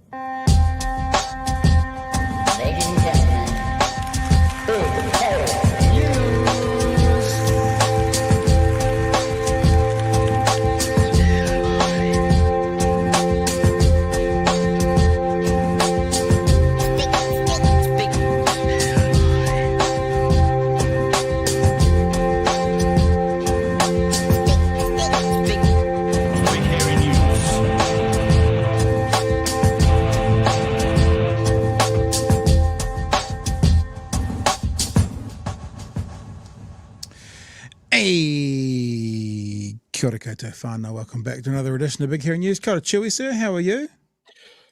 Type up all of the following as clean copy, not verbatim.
Ladies and gentlemen, big hairy news. Hey, kia ora koutou whānau. Welcome back to another edition of Big Hairy News. Kia ora, Chewy, sir. How are you?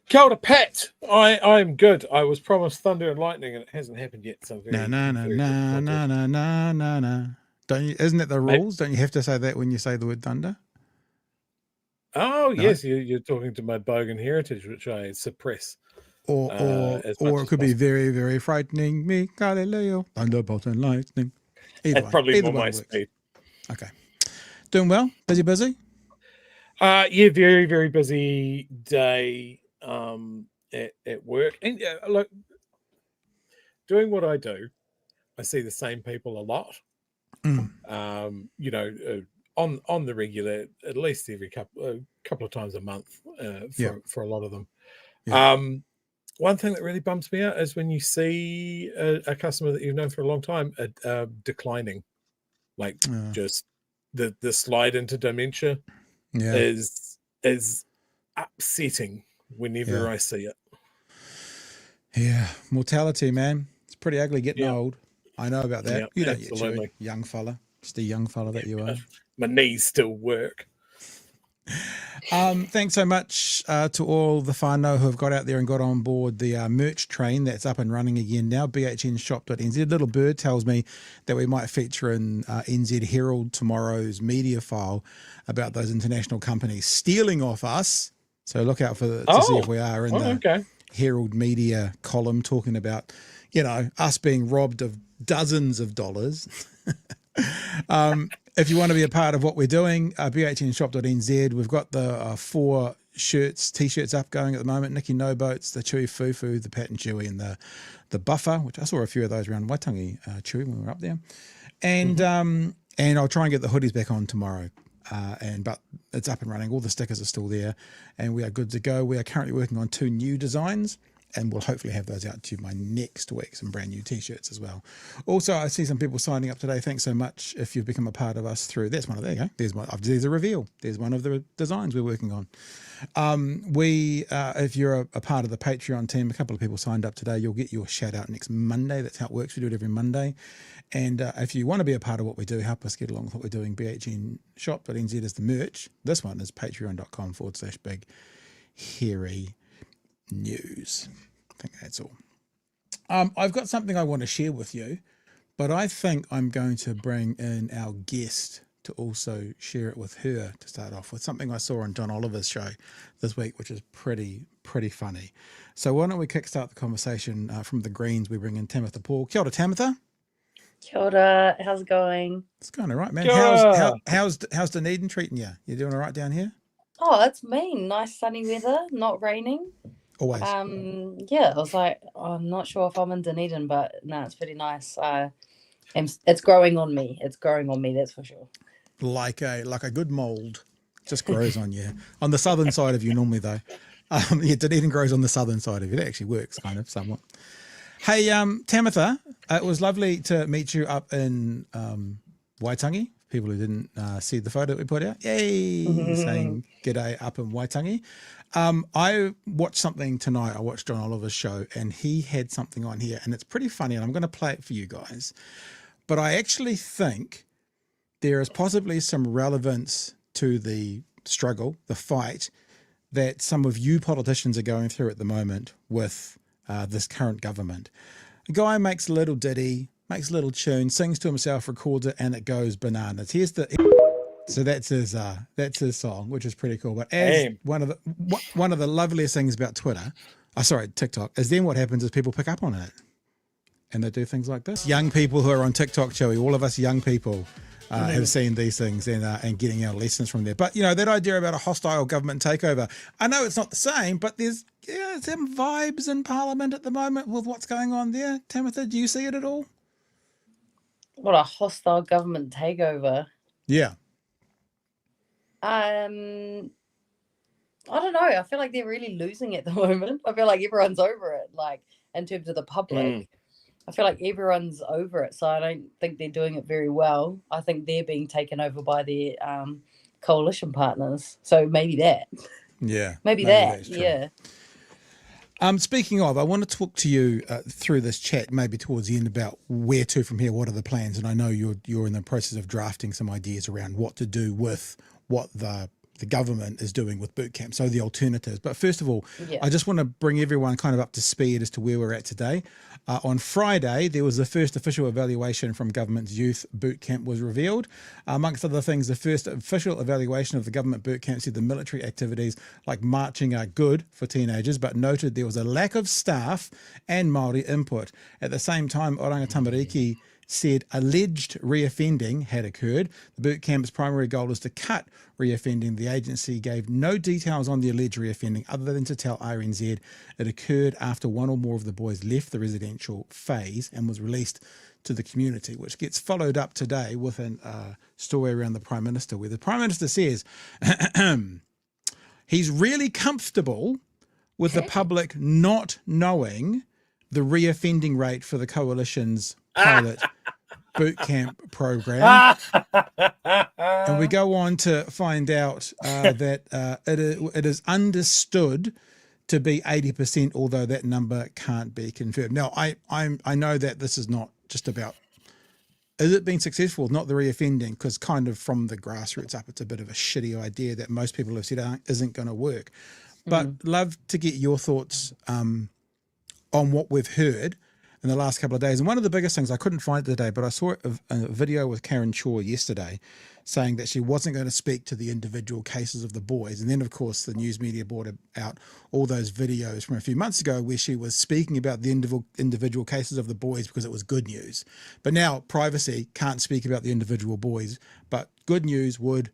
Kia ora, Pat. I'm good. I was promised thunder and lightning, and it hasn't happened yet. So I'm very, Na na very na disappointed. na na na na na. Don't you? Isn't it the rules? Don't you have to say that when you say the word thunder? Oh No? yes, you're talking to my bogan heritage, which I suppress. Or as much it as could be possible. very, very frightening. Me, Galileo, thunderbolt and lightning. Either That's way, probably either more one my works. speed. Okay. Doing well? Busy? Yeah, very, very busy day at work, and look, doing what I do, I see the same people a lot. Mm. On the regular, at least every couple of times a month for a lot of them. Yeah. One thing that really bumps me out is when you see a customer that you've known for a long time declining, like just the slide into dementia is upsetting whenever I see it. Yeah, mortality, man. It's pretty ugly getting old. I know about that. Yep, you don't absolutely. yet, Chewy. Young fella. Just a young fella that you are. My knees still work. Thanks so much to all the whānau who have got out there and got on board the merch train that's up and running again now, bhnshop.nz. Little Bird tells me that we might feature in NZ Herald tomorrow's media file about those international companies stealing off us. So look out to see if we are in the Herald media column talking about, us being robbed of dozens of dollars. If you want to be a part of what we're doing, bhnshop.nz, we've got the 4 t-shirts up going at the moment. Nikki No Boats, the Chewy Fufu, the Pat and Chewy, and the Buffer, which I saw a few of those around Waitangi, Chewy, when we were up there. And and I'll try and get the hoodies back on tomorrow. But it's up and running. All the stickers are still there, and we are good to go. We are currently working on 2 new designs, and we'll hopefully have those out to you by next week, some brand new t-shirts as well. Also, I see some people signing up today. Thanks so much if you've become a part of us through, that's one of, there you go. There's a reveal. There's one of the designs we're working on. If you're a part of the Patreon team, a couple of people signed up today, you'll get your shout out next Monday. That's how it works. We do it every Monday. And if you want to be a part of what we do, help us get along with what we're doing, bhnshop.nz is the merch. This one is patreon.com/big hairy news. I think that's all. I've got something I want to share with you, but I think I'm going to bring in our guest to also share it with her to start off with. Something I saw on John Oliver's show this week, which is pretty funny. So why don't we kickstart the conversation from the Greens? We bring in Tamatha Paul. Kia ora, Tamatha. Kia ora. How's it going? It's going all right, man. Kia ora. How's Dunedin treating you? You doing all right down here? Oh, it's been nice sunny weather, not raining. Always. Yeah, I was like, I'm not sure if I'm in Dunedin, but no, it's pretty nice. It's growing on me. It's growing on me, that's for sure. Like a good mold, just grows on you. On the southern side of you normally, though. Dunedin grows on the southern side of you. It actually works kind of somewhat. Hey, Tamatha, it was lovely to meet you up in Waitangi. People who didn't see the photo that we put out, yay, saying g'day up in Waitangi. I watched something tonight. I watched John Oliver's show, and he had something on here, and it's pretty funny, and I'm going to play it for you guys. But I actually think there is possibly some relevance to the struggle, the fight, that some of you politicians are going through at the moment with this current government. A guy makes a little ditty, makes a little tune, sings to himself, records it, and it goes bananas. So that's his song, which is pretty cool. But as one of the loveliest things about TikTok, is then what happens is people pick up on it and they do things like this. Young people who are on TikTok, Chewy, all of us young people, have seen these things and getting our lessons from there. But, that idea about a hostile government takeover, I know it's not the same, but there's some vibes in Parliament at the moment with what's going on there. Tamatha, do you see it at all? What, a hostile government takeover? Yeah. I don't know. I feel like they're really losing it at the moment. I feel like everyone's over it, like in terms of the public. I feel like everyone's over it, so I don't think they're doing it very well. I think they're being taken over by their coalition partners. So maybe that. Yeah. Maybe that. That's true. Yeah. Speaking of, I want to talk to you through this chat, maybe towards the end, about where to from here. What are the plans? And I know you're in the process of drafting some ideas around what to do with what the government is doing with boot camp, so the alternatives. But first of all, I just want to bring everyone kind of up to speed as to where we're at today. On Friday, there was the first official evaluation from government's youth boot camp was revealed. Amongst other things, the first official evaluation of the government boot camp said the military activities like marching are good for teenagers, but noted there was a lack of staff and Māori input. At the same time, Oranga Tamariki said alleged reoffending had occurred. The boot camp's primary goal is to cut reoffending. The agency gave no details on the alleged reoffending other than to tell RNZ it occurred after one or more of the boys left the residential phase and was released to the community, which gets followed up today with a story around the Prime Minister, where the Prime Minister says he's really comfortable with the public not knowing the reoffending rate for the coalition's pilot boot camp program. And we go on to find out that it is understood to be 80%, although that number can't be confirmed. Now, I know that this is not just about, is it being successful, not the reoffending, because kind of from the grassroots up, it's a bit of a shitty idea that most people have said isn't going to work. But love to get your thoughts on what we've heard in the last couple of days. And one of the biggest things, I couldn't find it today, but I saw a video with Karen Shaw yesterday saying that she wasn't going to speak to the individual cases of the boys. And then, of course, the news media brought out all those videos from a few months ago where she was speaking about the individual cases of the boys because it was good news. But now privacy can't speak about the individual boys, but good news would,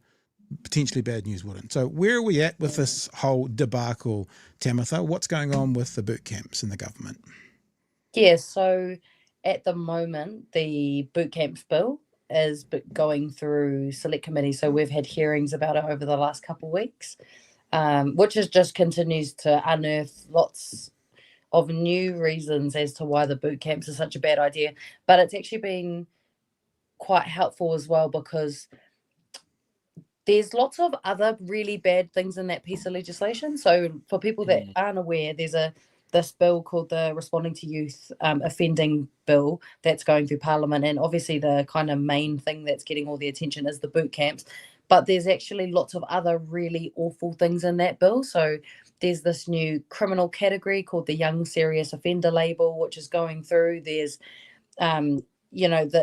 potentially bad news wouldn't. So where are we at with this whole debacle, Tamatha? What's going on with the boot camps in the government? Yeah, so at the moment, the boot camps bill is going through select committee. So we've had hearings about it over the last couple of weeks, which is just continues to unearth lots of new reasons as to why the boot camps are such a bad idea. But it's actually been quite helpful as well, because there's lots of other really bad things in that piece of legislation. So for people that aren't aware, there's this bill called the Responding to Youth Offending Bill that's going through Parliament. And obviously the kind of main thing that's getting all the attention is the boot camps. But there's actually lots of other really awful things in that bill. So there's this new criminal category called the Young Serious Offender label, which is going through. There's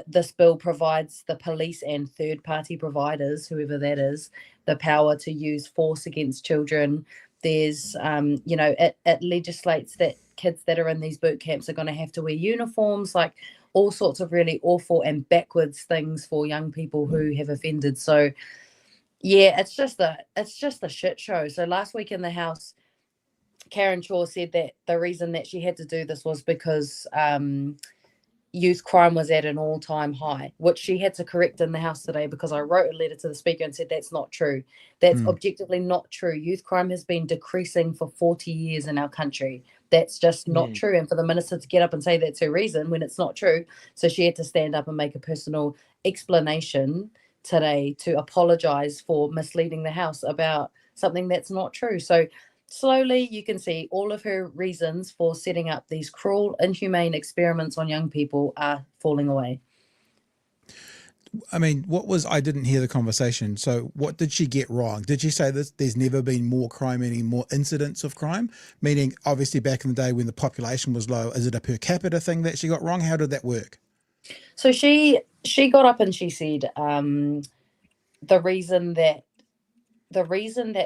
this bill provides the police and third-party providers, whoever that is, the power to use force against children. There's, it legislates that kids that are in these boot camps are going to have to wear uniforms, like all sorts of really awful and backwards things for young people who have offended. So, yeah, it's just a shit show. So last week in the House, Karen Shaw said that the reason that she had to do this was because youth crime was at an all-time high, which she had to correct in the House today, because I wrote a letter to the Speaker and said that's not true. That's objectively not true. Youth crime has been decreasing for 40 years in our country. That's just not true. And for the Minister to get up and say that's her reason when it's not true. So she had to stand up and make a personal explanation today to apologise for misleading the House about something that's not true. So slowly you can see all of her reasons for setting up these cruel, inhumane experiments on young people are falling away. I mean, I didn't hear the conversation. So what did she get wrong? Did she say that there's never been more crime, meaning more incidents of crime? Meaning, obviously, back in the day when the population was low, is it a per capita thing that she got wrong? How did that work? So she got up and she said the reason that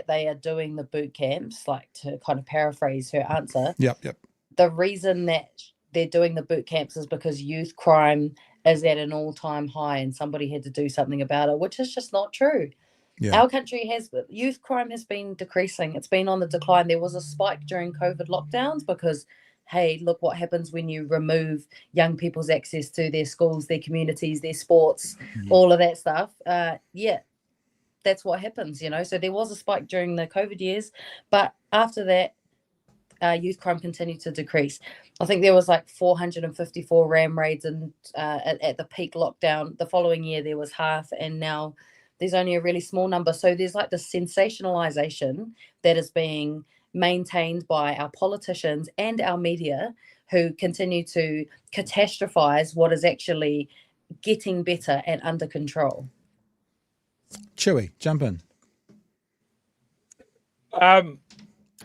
they are doing the boot camps, like to kind of paraphrase her answer. Yep. The reason that they're doing the boot camps is because youth crime is at an all-time high and somebody had to do something about it, which is just not true. Yeah. Our country youth crime has been decreasing. It's been on the decline. There was a spike during COVID lockdowns because, hey, look what happens when you remove young people's access to their schools, their communities, their sports, all of that stuff. Yeah, that's what happens, you know. So there was a spike during the COVID years, but after that, youth crime continued to decrease. I think there was like 454 ram raids and at the peak lockdown. The following year there was half, and now there's only a really small number. So there's like the sensationalization that is being maintained by our politicians and our media, who continue to catastrophize what is actually getting better and under control. Chewy, jump in.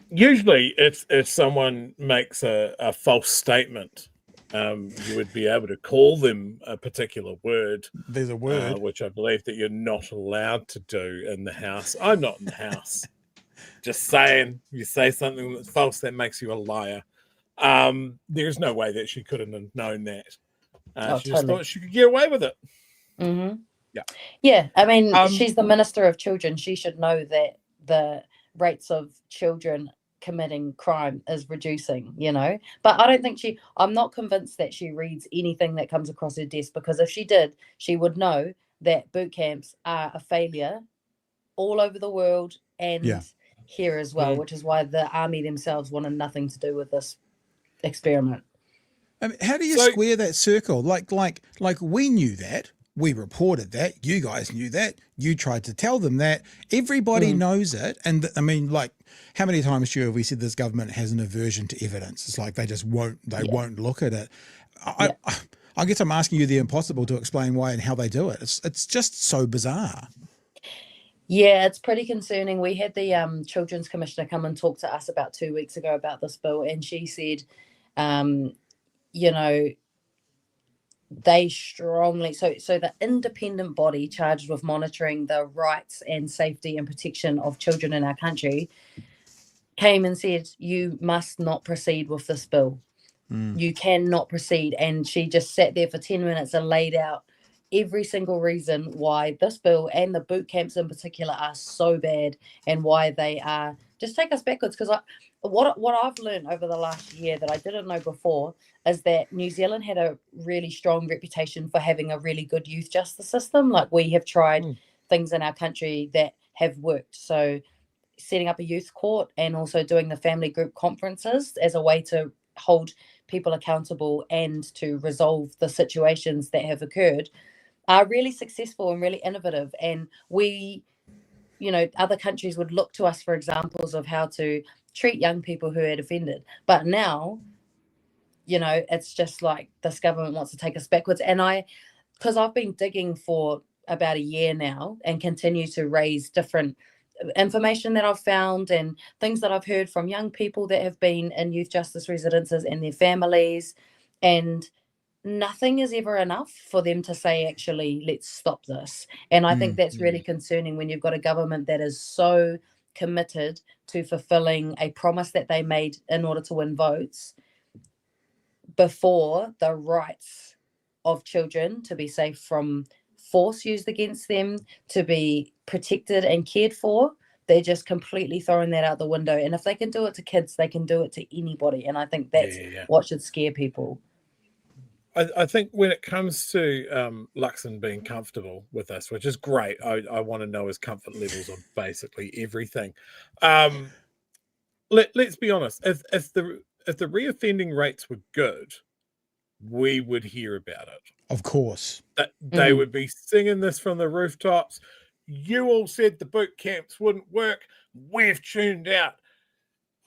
Usually, if someone makes a false statement, you would be able to call them a particular word. There's a word. Which I believe that you're not allowed to do in the house. I'm not in the house. Just saying, you say something that's false, that makes you a liar. There's no way that she couldn't have known that. She just thought she could get away with it. Mm-hmm. Yeah. Yeah. I mean, she's the Minister of Children. She should know that the rates of children committing crime is reducing, you know. But I don't think I'm not convinced that she reads anything that comes across her desk, because if she did, she would know that boot camps are a failure all over the world and here as well, which is why the army themselves wanted nothing to do with this experiment. I mean, how do you square that circle? Like we knew that. We reported that. You guys knew that. You tried to tell them that. Everybody knows it. And I mean, like, how many times have we said this government has an aversion to evidence? It's like they just won't look at it. I guess I'm asking you the impossible to explain why and how they do it. It's just so bizarre. Yeah, it's pretty concerning. We had the Children's Commissioner come and talk to us about 2 weeks ago about this bill, and she said, you know, they strongly so the independent body charged with monitoring the rights and safety and protection of children in our country came and said, you must not proceed with this bill. You cannot proceed. And she just sat there for 10 minutes and laid out every single reason why this bill and the boot camps in particular are so bad, and why they are just take us backwards. Because what I've learned over the last year that I didn't know before is that New Zealand had a really strong reputation for having a really good youth justice system. Like, we have tried things in our country that have worked. So setting up a youth court and also doing the family group conferences as a way to hold people accountable and to resolve the situations that have occurred are really successful and really innovative. And we, you know, other countries would look to us for examples of how to treat young people who had offended. But now, you know, it's just like this government wants to take us backwards. And because I've been digging for about a year now and continue to raise different information that I've found and things that I've heard from young people that have been in youth justice residences and their families, and nothing is ever enough for them to say, actually, let's stop this. And I think that's really concerning when you've got a government that is so committed to fulfilling a promise that they made in order to win votes before the rights of children to be safe from force used against them, to be protected and cared for. They're just completely throwing that out the window. And if they can do it to kids, they can do it to anybody. And I think that's what should scare people. I think when it comes to Luxon being comfortable with us, which is great, I want to know his comfort levels on basically everything. Let's be honest. If the reoffending rates were good, we would hear about it. Of course. They would be singing this from the rooftops. You all said the boot camps wouldn't work. We've tuned out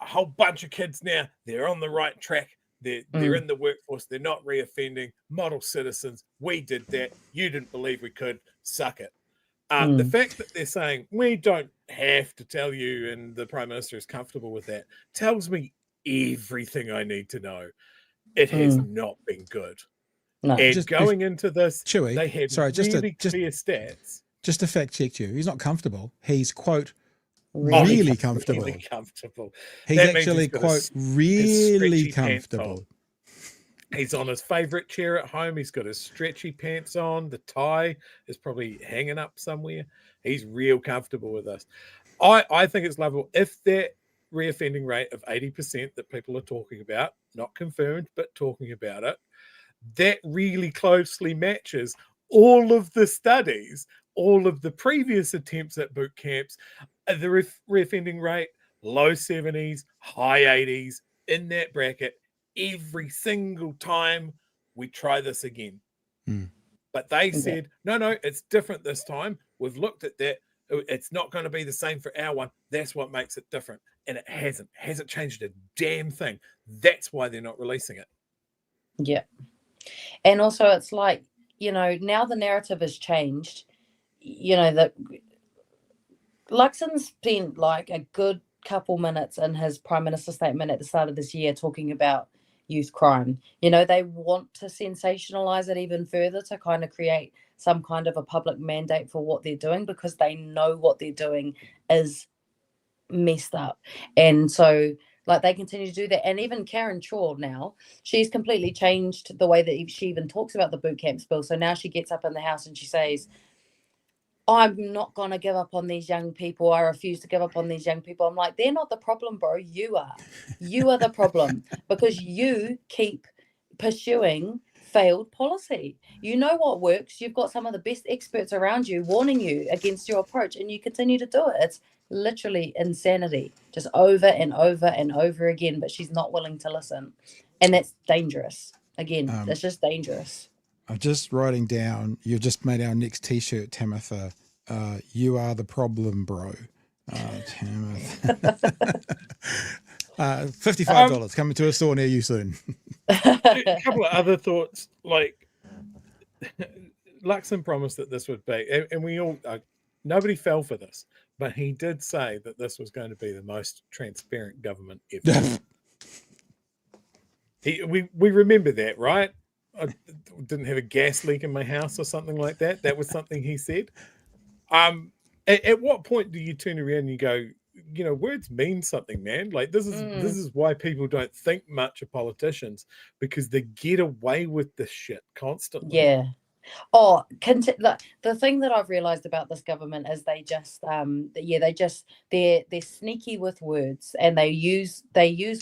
a whole bunch of kids now. They're on the right track. They're in the workforce. They're not reoffending. Model citizens. We did that. You didn't believe we could. Suck it. The fact that they're saying we don't have to tell you, and the Prime Minister is comfortable with that, tells me everything I need to know. It has not been good. No. And going into this, Chewy, they had really clear stats. Just to fact check you, he's not comfortable. He's, quote, really comfortable. Really comfortable. He's actually, quote, really comfortable. He's on his favorite chair at home. He's got his stretchy pants on. The tie is probably hanging up somewhere. He's real comfortable with this. I think it's lovable. If that reoffending rate of 80% that people are talking about, not confirmed, but talking about it, that really closely matches all of the studies, all of the previous attempts at boot camps, the reoffending rate, low 70s, high 80s, in that bracket, every single time we try this again. But they said, no, it's different this time. We've looked at that. It's not going to be the same for our one. That's what makes it different. And it hasn't changed a damn thing. That's why they're not releasing it. Yeah. And also it's like, now the narrative has changed. That Luxon's spent like a good couple minutes in his Prime Minister statement at the start of this year talking about youth crime. They want to sensationalize it even further to kind of create some kind of a public mandate for what they're doing, because they know what they're doing is messed up. And so like they continue to do that. And even Karen Shaw now, she's completely changed the way that she even talks about the boot camp bill. So now she gets up in the House and she says, I'm not going to give up on these young people. I refuse to give up on these young people. I'm like, they're not the problem, bro. You are. You are the problem, because you keep pursuing failed policy. You know what works. You've got some of the best experts around you warning you against your approach, and you continue to do it. It's literally insanity, just over and over and over again, but she's not willing to listen. And that's dangerous. Again, it's just dangerous. I'm just writing down, you've just made our next t-shirt, Tamatha. You are the problem, bro. Tamatha. $55 coming to a store near you soon. A couple of other thoughts, like Luxon promised that this would be, and we all, nobody fell for this, but he did say that this was going to be the most transparent government ever. We remember that, right? I didn't have a gas leak in my house or something like that. That was something he said. At what point do you turn around and you go, words mean something, man? Like this is why people don't think much of politicians, because they get away with this shit constantly. Yeah. Oh, the thing that I've realized about this government is they're sneaky with words, and they use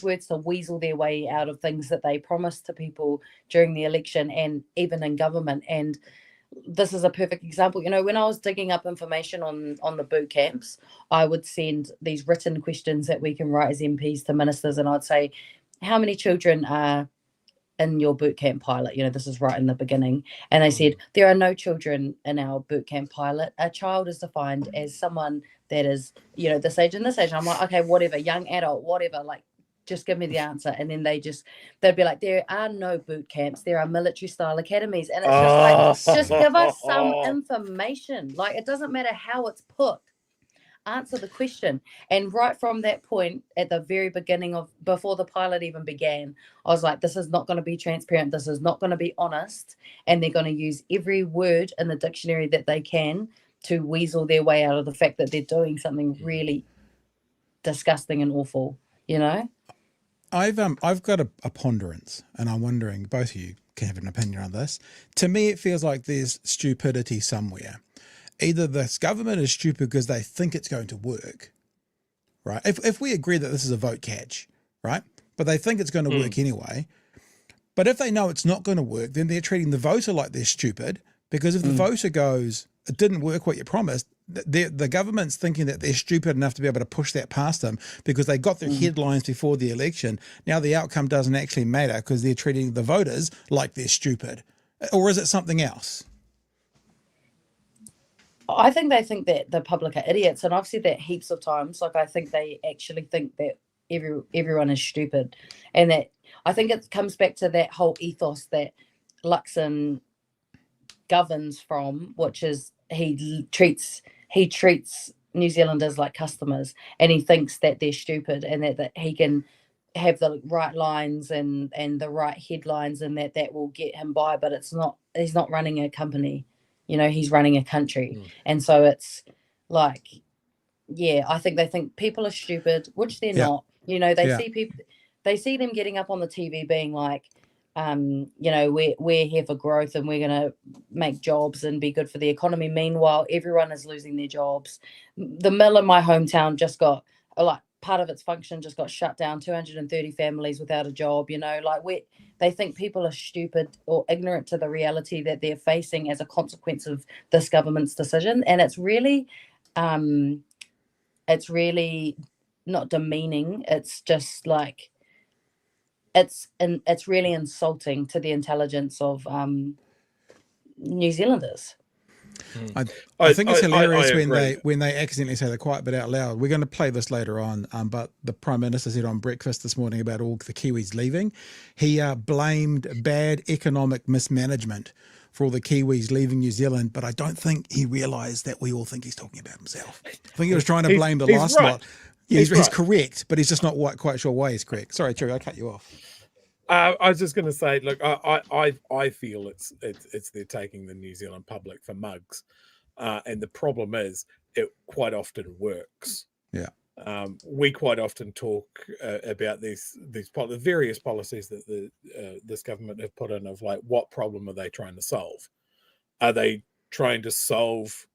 words to weasel their way out of things that they promised to people during the election and even in government. And this is a perfect example. When I was digging up information on the boot camps, I would send these written questions that we can write as MPs to ministers, and I'd say, how many children are in your boot camp pilot? This is right in the beginning. And they said, there are no children in our boot camp pilot. A child is defined as someone that is, this age and this age. I'm like, okay, whatever, young adult, whatever, like, just give me the answer. And then they'd be like, there are no boot camps. There are military style academies. And it's just like, just give us some information. Like, it doesn't matter how it's put. Answer the question. And right from that point, at the very beginning before the pilot even began, I was like, this is not going to be transparent. This is not going to be honest. And they're going to use every word in the dictionary that they can to weasel their way out of the fact that they're doing something really disgusting and awful, I've got a ponderance, and I'm wondering, both of you can have an opinion on this. To me, it feels like there's stupidity somewhere. Either this government is stupid because they think it's going to work, right? If we agree that this is a vote catch, right? But they think it's going to work anyway. But if they know it's not going to work, then they're treating the voter like they're stupid, because if the voter goes, it didn't work what you promised, the government's thinking that they're stupid enough to be able to push that past them because they got their headlines before the election. Now the outcome doesn't actually matter because they're treating the voters like they're stupid. Or is it something else? I think they think that the public are idiots, and I've said that heaps of times. Like, I think they actually think that everyone is stupid, and that I think it comes back to that whole ethos that Luxon governs from, which is he treats New Zealanders like customers, and he thinks that they're stupid, and that he can have the right lines and the right headlines, and that will get him by. But it's not. He's not running a company. He's running a country. And so it's like, I think they think people are stupid, which they're not. They see people, they see them getting up on the TV being like, you know, we're here for growth and we're going to make jobs and be good for the economy. Meanwhile, everyone is losing their jobs. The mill in my hometown just got, like, part of its function just got shut down, 230 families without a job, you know, like they think people are stupid or ignorant to the reality that they're facing as a consequence of this government's decision. And it's really not demeaning. It's just like, it's really insulting to the intelligence of New Zealanders. I think it's hilarious I when they accidentally say the quiet bit out loud. We're going to play this later on, but the Prime Minister said on breakfast this morning about all the Kiwis leaving. He blamed bad economic mismanagement for all the Kiwis leaving New Zealand, but I don't think he realised that we all think he's talking about himself. I think he was trying to blame the last lot. Yeah, he's right. Correct, but he's just not quite sure why he's correct. Sorry, Cheery, I cut you off. I was just going to say, look, I feel it's they're taking the New Zealand public for mugs, and the problem is it quite often works. Yeah, we quite often talk about the various policies that this government have put in, of like, what problem are they trying to solve? Are they trying to solve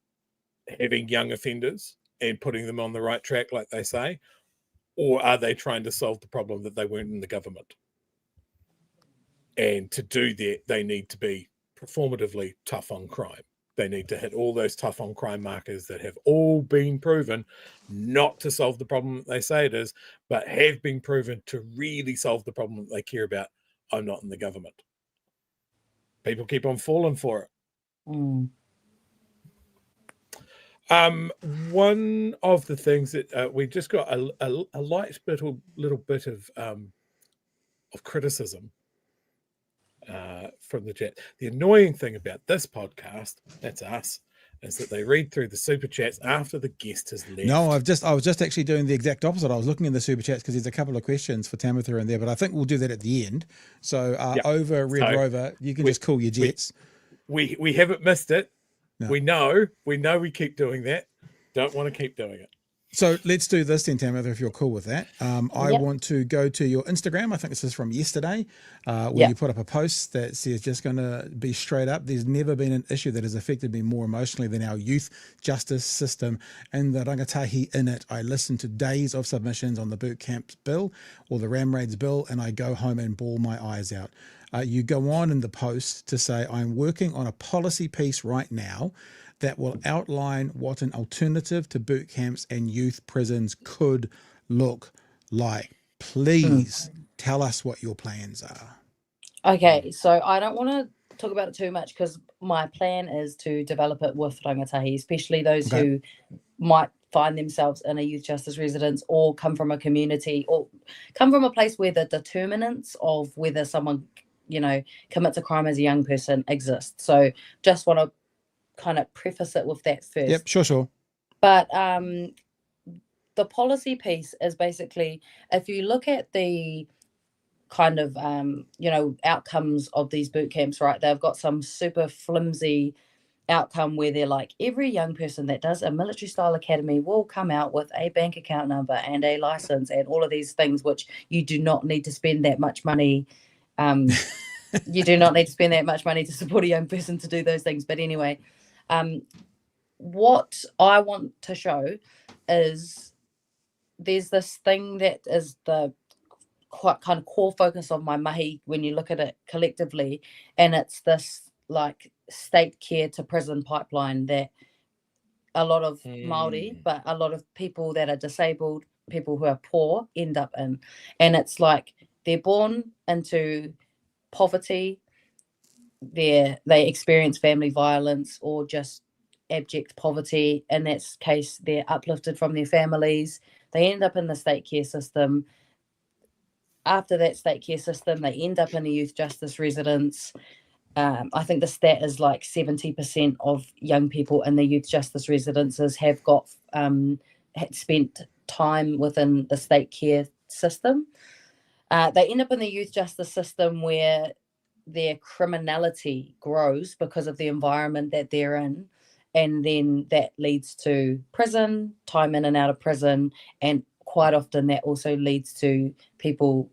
having young offenders and putting them on the right track, like they say, or are they trying to solve the problem that they weren't in the government? And to do that, they need to be performatively tough on crime. They need to hit all those tough on crime markers that have all been proven not to solve the problem that they say it is, but have been proven to really solve the problem that they care about. I'm not in the government. People keep on falling for it. One of the things that we just got a light little bit of criticism from the chat. The annoying thing about this podcast, that's us, is that they read through the super chats after the guest has left. No, I was just actually doing the exact opposite. I was looking in the super chats because there's a couple of questions for Tamatha in there, but I think we'll do that at the end. So over Red Rover, you can just cool your jets. We haven't missed it. No. We know we keep doing that. Don't want to keep doing it. So let's do this then, Tamatha, if you're cool with that. I want to go to your Instagram. I think this is from yesterday, where you put up a post that says, just going to be straight up, there's never been an issue that has affected me more emotionally than our youth justice system and the rangatahi in it. I listen to days of submissions on the bootcamp bill or the ram raids bill, and I go home and bawl my eyes out. You go on in the post to say, I'm working on a policy piece right now that will outline what an alternative to boot camps and youth prisons could look like. Please tell us what your plans are. Okay, so I don't want to talk about it too much because my plan is to develop it with rangatahi, especially those who might find themselves in a youth justice residence or come from a community or come from a place where the determinants of whether someone, you know, commits a crime as a young person exists. So just want to kind of preface it with that first. Yep, sure. But the policy piece is basically, if you look at the kind of outcomes of these boot camps, right, they've got some super flimsy outcome where they're like, every young person that does a military style academy will come out with a bank account number and a license and all of these things, which you do not need to spend that much money. You do not need to spend that much money to support a young person to do those things. But anyway, what I want to show is there's this thing that is the quite kind of core focus of my mahi when you look at it collectively, and it's this like state care to prison pipeline that a lot of Māori, but a lot of people that are disabled, people who are poor end up in. And it's like they're born into poverty, they experience family violence or just abject poverty. In that case, they're uplifted from their families. They end up in the state care system. After that state care system, they end up in a youth justice residence. I think the stat is like 70% of young people in the youth justice residences have got had spent time within the state care system. They end up in the youth justice system where their criminality grows because of the environment that they're in. And then that leads to prison, time in and out of prison. And quite often that also leads to people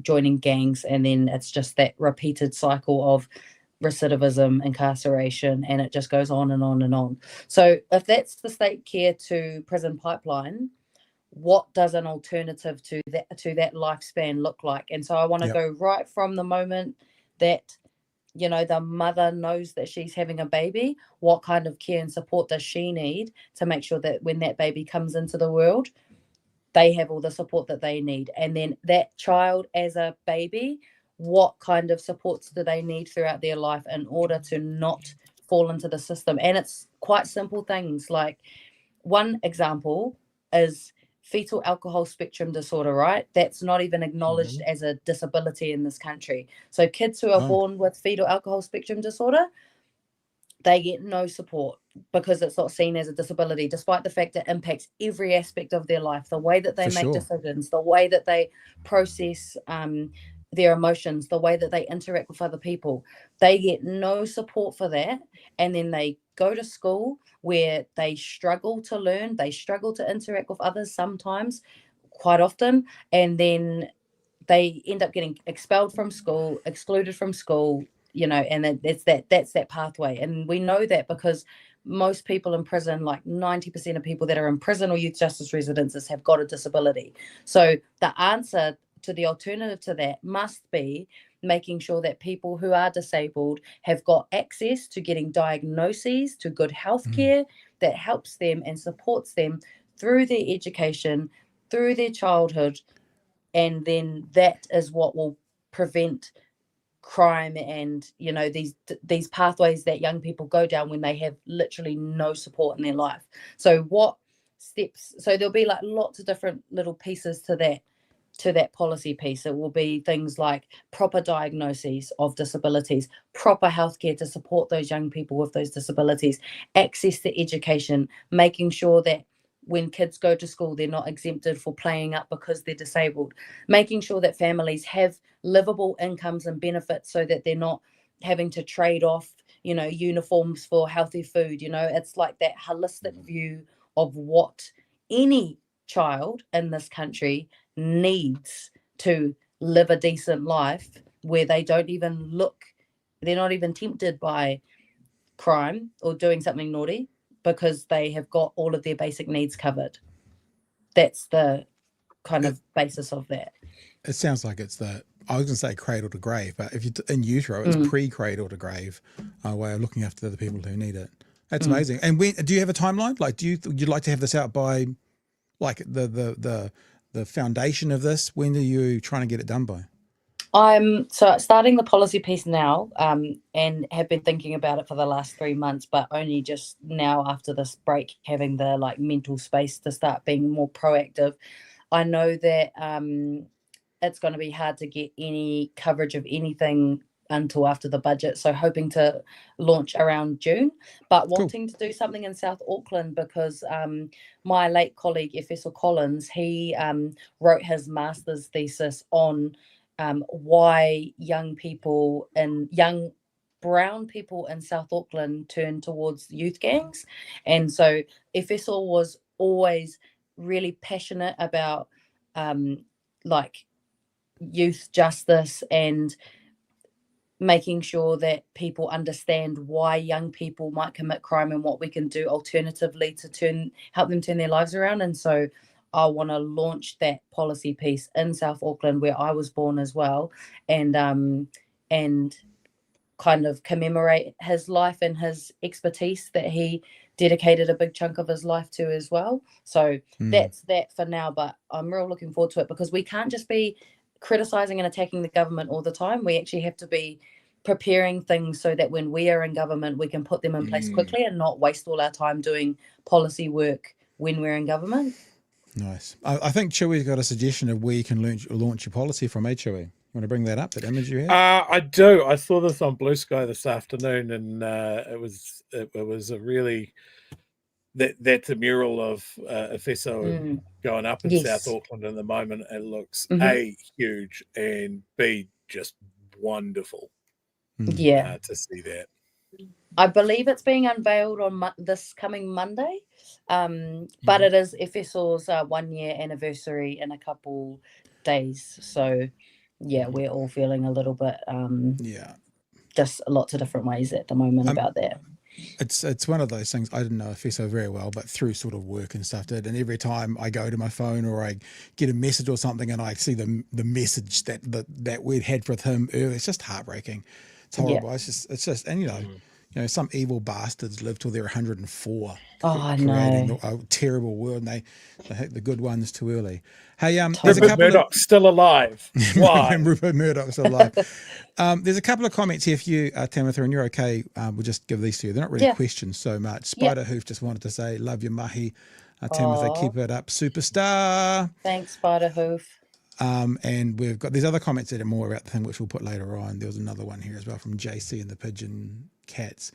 joining gangs, and then it's just that repeated cycle of recidivism, incarceration, and it just goes on and on and on. So if that's the state care to prison pipeline, what does an alternative to that lifespan look like? And so I want to go right from the moment that, you know, the mother knows that she's having a baby, what kind of care and support does she need to make sure that when that baby comes into the world, they have all the support that they need? And then that child as a baby, what kind of supports do they need throughout their life in order to not fall into the system? And it's quite simple things. Like, one example is fetal alcohol spectrum disorder, right? That's not even acknowledged as a disability in this country. So kids who are born with fetal alcohol spectrum disorder, they get no support because it's not seen as a disability, despite the fact it impacts every aspect of their life, the way that they make decisions, the way that they process their emotions, the way that they interact with other people. They get no support for that. And then they go to school where they struggle to learn, they struggle to interact with others sometimes, quite often, and then they end up getting expelled from school, excluded from school, you know, and that's that pathway. And we know that because most people in prison, like 90% of people that are in prison or youth justice residences, have got a disability. So the answer to the alternative to that must be making sure that people who are disabled have got access to getting diagnoses, to good health care that helps them and supports them through their education, through their childhood. And then that is what will prevent crime and, you know, these pathways that young people go down when they have literally no support in their life. So what steps? So there'll be like lots of different little pieces to that policy piece. It will be things like proper diagnoses of disabilities, proper healthcare to support those young people with those disabilities, access to education, making sure that when kids go to school, they're not exempted for playing up because they're disabled, making sure that families have livable incomes and benefits so that they're not having to trade off, you know, uniforms for healthy food. You know, it's like that holistic view of what any child in this country needs to live a decent life, where they don't even they're not even tempted by crime or doing something naughty because they have got all of their basic needs covered. That's the kind of basis of that. It sounds like it's I was going to say cradle to grave, but if you in utero, it's pre-cradle to grave way of looking after the people who need it. That's amazing. And do you have a timeline? Like, you'd like to have this out by, like, the foundation of this? When are you trying to get it done by? I'm starting the policy piece now, and have been thinking about it for the last 3 months, but only just now after this break, having the mental space to start being more proactive. I know that it's going to be hard to get any coverage of anything until after the budget, so hoping to launch around June, but wanting to do something in South Auckland because my late colleague Efessor Collins, he wrote his master's thesis on why young brown people in South Auckland turn towards youth gangs. And so Efessor was always really passionate about youth justice and making sure that people understand why young people might commit crime and what we can do alternatively to help them turn their lives around. And so I want to launch that policy piece in South Auckland, where I was born as well, and kind of commemorate his life and his expertise that he dedicated a big chunk of his life to as well. So that's that for now, but I'm real looking forward to it, because we can't just be criticizing and attacking the government all the time. We actually have to be preparing things so that when we are in government, we can put them in place quickly and not waste all our time doing policy work when we're in government. Nice. I think Chewy's got a suggestion of where you can launch your policy from, Chewy? You want to bring that up, that image you have? I do. I saw this on Blue Sky this afternoon, and it was a really that's a mural of Efessor going up in South Auckland at the moment. It looks A, huge, and B, just wonderful. To see that. I believe it's being unveiled on this coming Monday, but it is Efessor's 1 year anniversary in a couple days. So yeah, we're all feeling a little bit Yeah. just lots of different ways at the moment about that. It's one of those things. I didn't know Feso very well, but through sort of work and stuff did. And every time I go to my phone or I get a message or something and I see the message that we'd had with him earlier, it's just heartbreaking. It's horrible. Yeah. It's just, and you know, some evil bastards live till they're 104, I creating know. a terrible world, and they hit the good ones too early. Hey, there's a Rupert couple Murdoch's still alive. Why? and Rupert Murdoch's still alive. There's a couple of comments here for you, Tamatha, and you're okay. We'll just give these to you. They're not really questions so much. Spider Hoof just wanted to say, love your mahi. Tamatha, keep it up, superstar. Thanks, Spider Hoof. And we've got these other comments that are more about the thing, which we'll put later on. There was another one here as well from JC and the Pigeon Cats.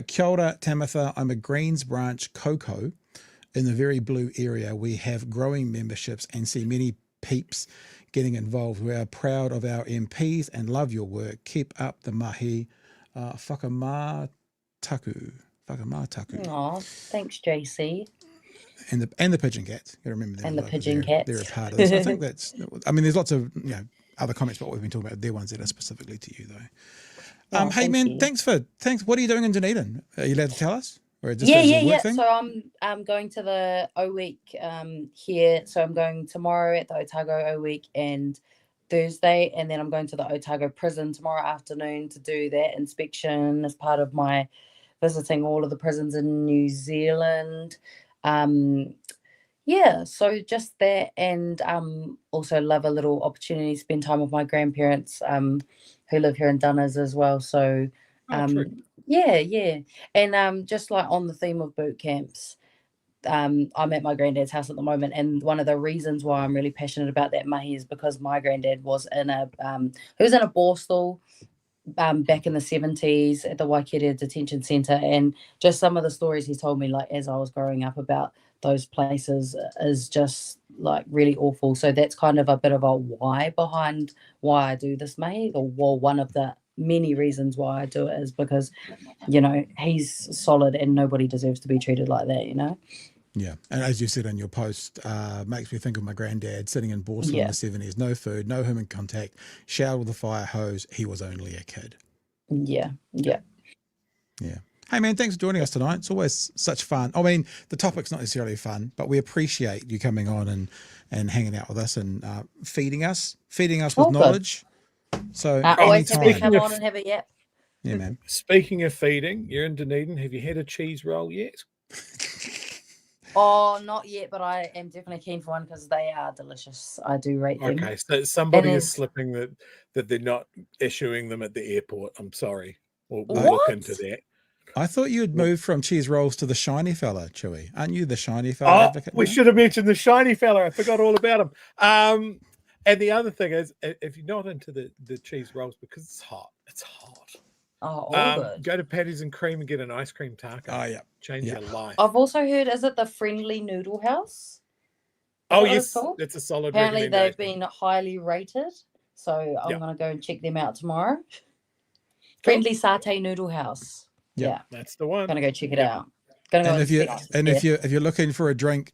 Kia ora, Tamatha. I'm a Greens Branch Coco in the very blue area. We have growing memberships and see many peeps getting involved. We are proud of our MPs and love your work. Keep up the mahi. Whakamā taku. Aw, thanks, JC. And the Pigeon Cats. You remember that. And the Pigeon Cats. They're a part of this. I think that's, I mean, there's lots of, other comments about what we've been talking about. They're ones that are specifically to you though. Hey man, thanks. What are you doing in Dunedin? Are you allowed to tell us? Or just thing? So I'm going to the O Week here. So I'm going tomorrow at the Otago O Week and Thursday, and then I'm going to the Otago prison tomorrow afternoon to do that inspection as part of my visiting all of the prisons in New Zealand. So just that, and also love a little opportunity to spend time with my grandparents who live here in Dunners as well. So and just like on the theme of boot camps, I'm at my granddad's house at the moment, and one of the reasons why I'm really passionate about that mahi is because my granddad was in a borstal back in the 70s at the Waikato Detention Centre, and just some of the stories he told me, like as I was growing up, about those places is just like really awful. So that's kind of a bit of a why behind why I do this mahi, or one of the many reasons why I do it is because, he's solid and nobody deserves to be treated like that, Yeah, and as you said in your post, makes me think of my granddad sitting in Borstal in the 70s, no food, no human contact, showered with a fire hose. He was only a kid. Yeah. Hey man, thanks for joining us tonight. It's always such fun. I mean, the topic's not necessarily fun, but we appreciate you coming on and hanging out with us and feeding us with knowledge. So always happy to come on and have a yap. Yeah, man. Speaking of feeding, you're in Dunedin. Have you had a cheese roll yet? Oh, not yet, but I am definitely keen for one because they are delicious. I do rate them. Okay, so somebody is slipping that they're not issuing them at the airport. I'm sorry. We'll look into that. I thought you had moved from cheese rolls to the shiny fella, Chewy. Aren't you the shiny fella advocate? We should have mentioned the shiny fella. I forgot all about him. And the other thing is, if you're not into the cheese rolls, because it's hot. Oh, go to Patties and Cream and get an ice cream taco. Oh, yeah. Change your life. I've also heard, is it the Friendly Noodle House? Oh, yes. That's a solid Apparently they've been highly rated. So I'm going to go and check them out tomorrow. Friendly Satay Noodle House. Yeah. That's the one. I'm going to go check it out. If you're looking for a drink,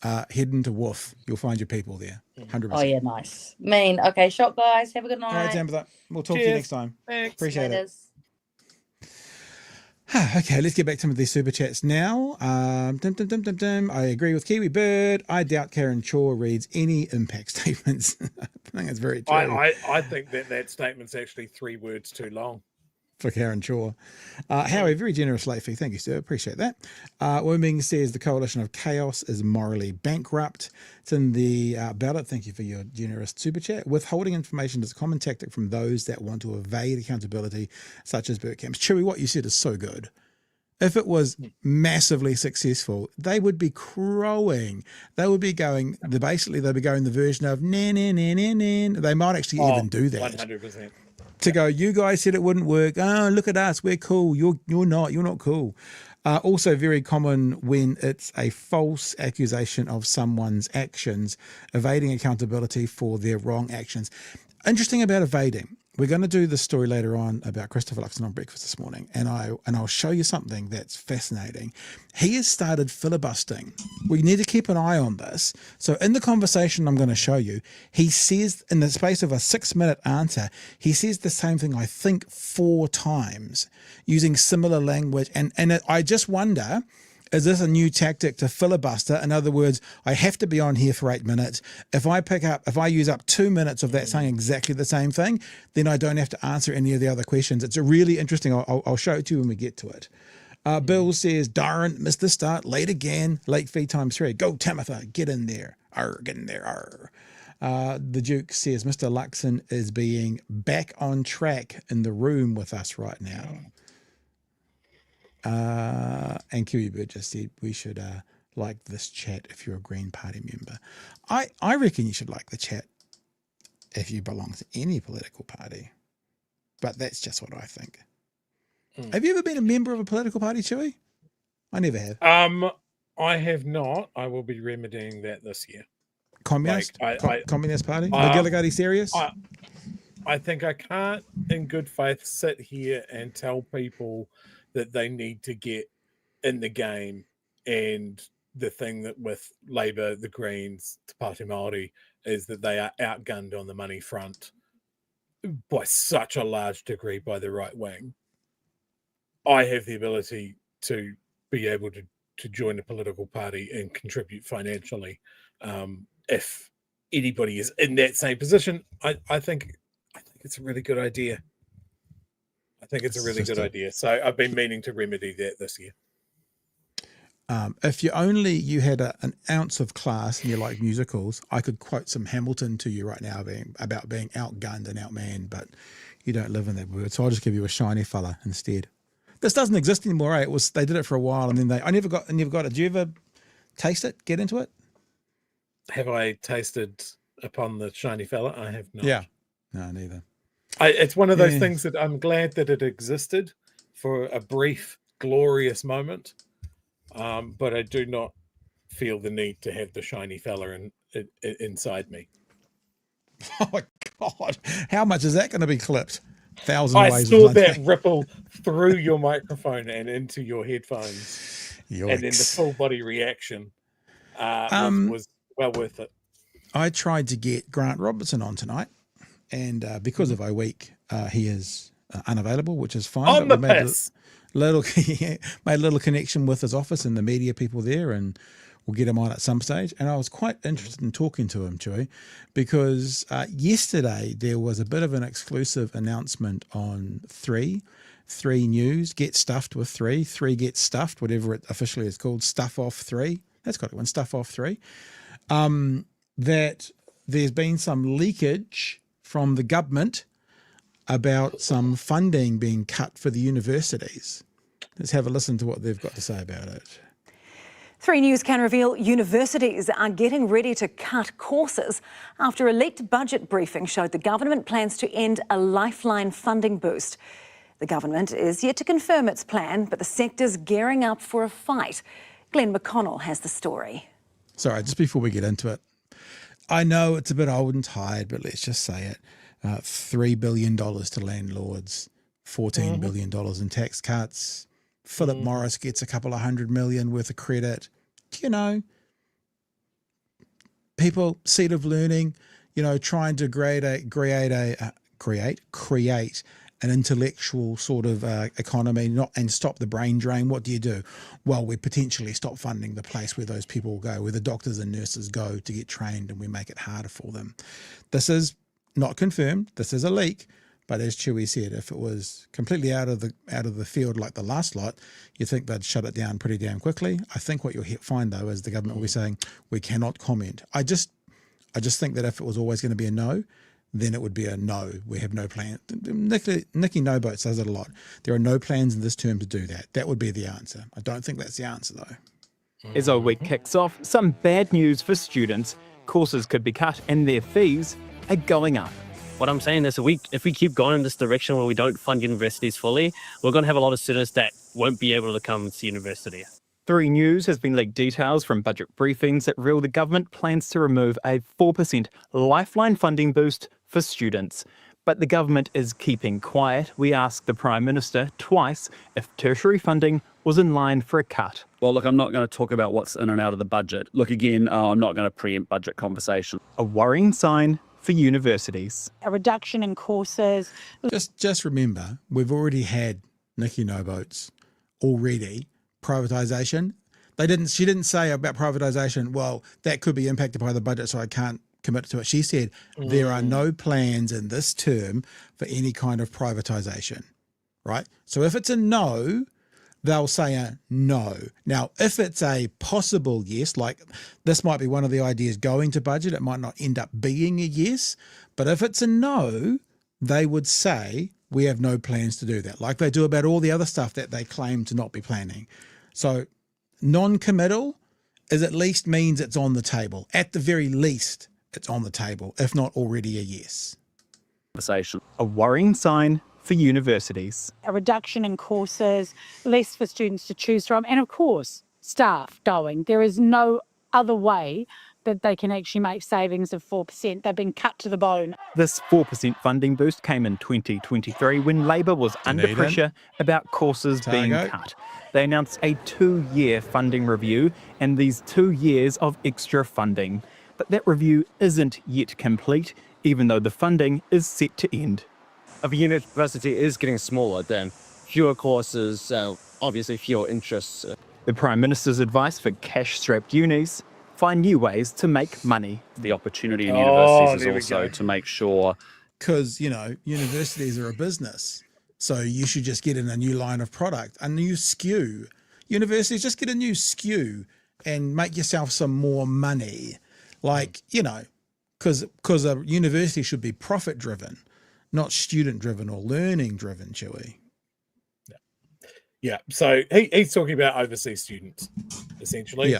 head into Woof. You'll find your people there. 100%. Oh, yeah, nice. Okay, shop, guys. Have a good night. All right, Tamatha. We'll talk to you next time. Thanks. Appreciate it. Okay, let's get back to some of these super chats now. I agree with Kiwi Bird. I doubt Karen Shaw reads any impact statements. I think that's very true. I think that statement's actually 3 words too long. For Karen Shaw. Howie, very generous late fee. Thank you, sir. Appreciate that. Woming says the coalition of chaos is morally bankrupt. It's in the ballot. Thank you for your generous super chat. Withholding information is a common tactic from those that want to evade accountability, such as boot camps. Chewy, what you said is so good. If it was massively successful, they would be crowing. They would be going, they'd be going the version of nah. They might actually even do that. 100%. To go, you guys said it wouldn't work. Oh, look at us, we're cool. You're not cool. Also very common when it's a false accusation of someone's actions, evading accountability for their wrong actions. Interesting about evading. we're going to do this story later on about Christopher Luxon on breakfast this morning, and I'll show you something that's fascinating. He has started filibustering. We need to keep an eye on this. So in the conversation I'm going to show you, he says in the space of a 6-minute answer, he says the same thing, I think 4 times, using similar language. And I just wonder, is this a new tactic to filibuster? In other words, I have to be on here for 8 minutes. If I use up 2 minutes of that saying exactly the same thing, then I don't have to answer any of the other questions. It's a really interesting. I'll show it to you when we get to it. Bill says, Darren, missed the start, late again, late fee times 3. Go, Tamatha, get in there. Arr, get in there, arr. The Duke says, Mr. Luxon is being back on track in the room with us right now. And Kiwi Bird just said we should like this chat if you're a Green Party member. I reckon you should like the chat if you belong to any political party. But that's just what I think. Have you ever been a member of a political party, Chewy? I never have. I have not. I will be remedying that this year. Communist? Communist Party? McGillicuddy serious? I think I can't, in good faith, sit here and tell people that they need to get in the game, and the thing that with Labour, the Greens, Te Pāti Māori is that they are outgunned on the money front by such a large degree by the right wing. I have the ability to be able to join a political party and contribute financially. If anybody is in that same position, I think it's a really good idea. I think it's a really good idea. So I've been meaning to remedy that this year. If you had an ounce of class and you like musicals, I could quote some Hamilton to you right now about being outgunned and outmanned, but you don't live in that word. So I'll just give you a shiny fella instead. This doesn't exist anymore, eh? They did it for a while, and then I never got it. Did you ever taste it? Get into it? Have I tasted upon the shiny fella? I have not. Yeah. No, neither. It's one of those things that I'm glad that it existed for a brief, glorious moment. But I do not feel the need to have the shiny fella inside me. Oh my God. How much is that going to be clipped? 1,000 I ways. saw that ripple through your microphone and into your headphones. Yikes. And then the full body reaction was well worth it. I tried to get Grant Robertson on tonight, and because of O Week, he is unavailable, which is fine. On the piss. Made a little connection with his office and the media people there, and we'll get him on at some stage. And I was quite interested in talking to him, Chewy, because yesterday there was a bit of an exclusive announcement on 3 News. Get stuffed with 3 Get stuffed, whatever it officially is called. Stuff off 3. That's got it. One stuff off 3. That there's been some leakage from the government about some funding being cut for the universities. Let's have a listen to what they've got to say about it. 3 News can reveal universities are getting ready to cut courses after a leaked budget briefing showed the government plans to end a lifeline funding boost. The government is yet to confirm its plan, but the sector's gearing up for a fight. Glenn McConnell has the story. Sorry, just before we get into it, I know it's a bit old and tired, but let's just say it. $3 billion to landlords, $14 billion in tax cuts. Philip Morris gets a couple of $100 million worth of credit. You know, people, seat of learning, you know, trying to create an intellectual sort of economy, and stop the brain drain. What do? Well, we potentially stop funding the place where those people go, where the doctors and nurses go to get trained, and we make it harder for them. This is not confirmed. This is a leak. But as Chewy said, if it was completely out of the field like the last lot, you think they'd shut it down pretty damn quickly. I think what you'll find, though, is the government will be saying, we cannot comment. I just think that if it was always going to be a no, then it would be a no. We have no plan. Nikki Noboat says it a lot. There are no plans in this term to do that. That would be the answer. I don't think that's the answer, though. As O Week kicks off, some bad news for students. Courses could be cut and their fees are going up. What I'm saying is if we keep going in this direction where we don't fund universities fully, we're going to have a lot of students that won't be able to come to university. 3 News has been leaked details from budget briefings that reveal the government plans to remove a 4% lifeline funding boost for students. But the government is keeping quiet. We asked the Prime Minister twice if tertiary funding was in line for a cut. Well, look, I'm not going to talk about what's in and out of the budget. Look, again, I'm not going to preempt budget conversation. A worrying sign for universities. A reduction in courses. Just remember, we've already had Nikki No Boats already. Privatisation. She didn't say about privatisation, well, that could be impacted by the budget, so I can't commit to it. She said there are no plans in this term for any kind of privatisation, right? So if it's a no, they'll say a no. Now, if it's a possible yes, like this might be one of the ideas going to budget, it might not end up being a yes, but if it's a no, they would say we have no plans to do that, like they do about all the other stuff that they claim to not be planning. So non-committal is at least means it's on the table. At the very least, it's on the table, if not already a yes. A worrying sign for universities. A reduction in courses, less for students to choose from, and of course, staff going. There is no other way that they can actually make savings of 4%. They've been cut to the bone. This 4% funding boost came in 2023 when Labor was under pressure about courses being cut. They announced a 2-year funding review and these 2 years of extra funding. But that review isn't yet complete, even though the funding is set to end. If a university is getting smaller, then fewer courses, obviously fewer interests. The Prime Minister's advice for cash-strapped unis: find new ways to make money. The opportunity in universities is also to make sure... Because, universities are a business. So you should just get in a new line of product, a new SKU. Universities, just get a new SKU and make yourself some more money. Like, because a university should be profit-driven, not student-driven or learning-driven, Chewy. Yeah. So he's talking about overseas students, essentially. Yeah.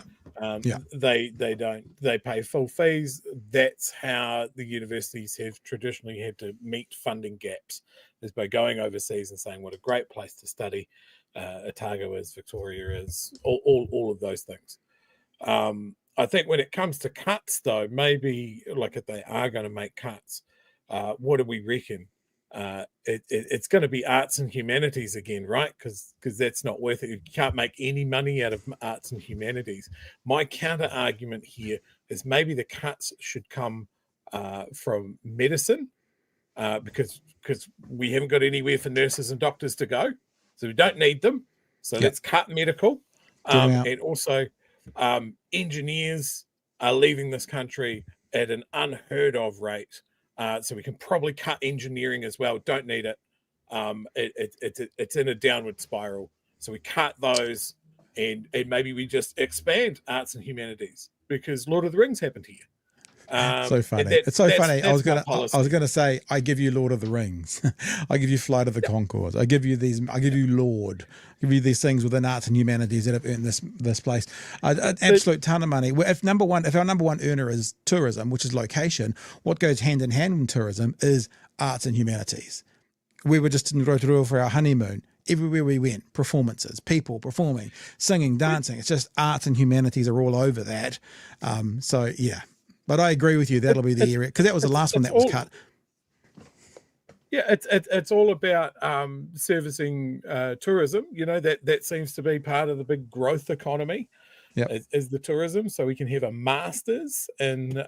They pay full fees. That's how the universities have traditionally had to meet funding gaps, is by going overseas and saying what a great place to study Otago is, Victoria is, all of those things. I think when it comes to cuts, though, maybe like if they are going to make cuts, what do we reckon? It's going to be arts and humanities again, right? Because that's not worth it. You can't make any money out of arts and humanities. My counter argument here is maybe the cuts should come from medicine, because we haven't got anywhere for nurses and doctors to go, so we don't need them. So let's cut medical, and also engineers are leaving this country at an unheard of rate. So we can probably cut engineering as well. Don't need it. It's in a downward spiral. So we cut those, and maybe we just expand arts and humanities, because Lord of the Rings happened here. So funny. It's so funny. I was gonna say, I give you Lord of the Rings. I give you Flight of the Conchords. I give you Lord. I give you these things within arts and humanities that have earned this place an absolute ton of money. If our number one earner is tourism, which is location, what goes hand in hand with tourism is arts and humanities. We were just in Rotorua for our honeymoon. Everywhere we went, performances, people performing, singing, dancing. It's just arts and humanities are all over that. So yeah. But I agree with you. That'll be the area, because that was the last one that was cut. Yeah, it's all about servicing tourism. That seems to be part of the big growth economy. Is the tourism. So we can have a master's in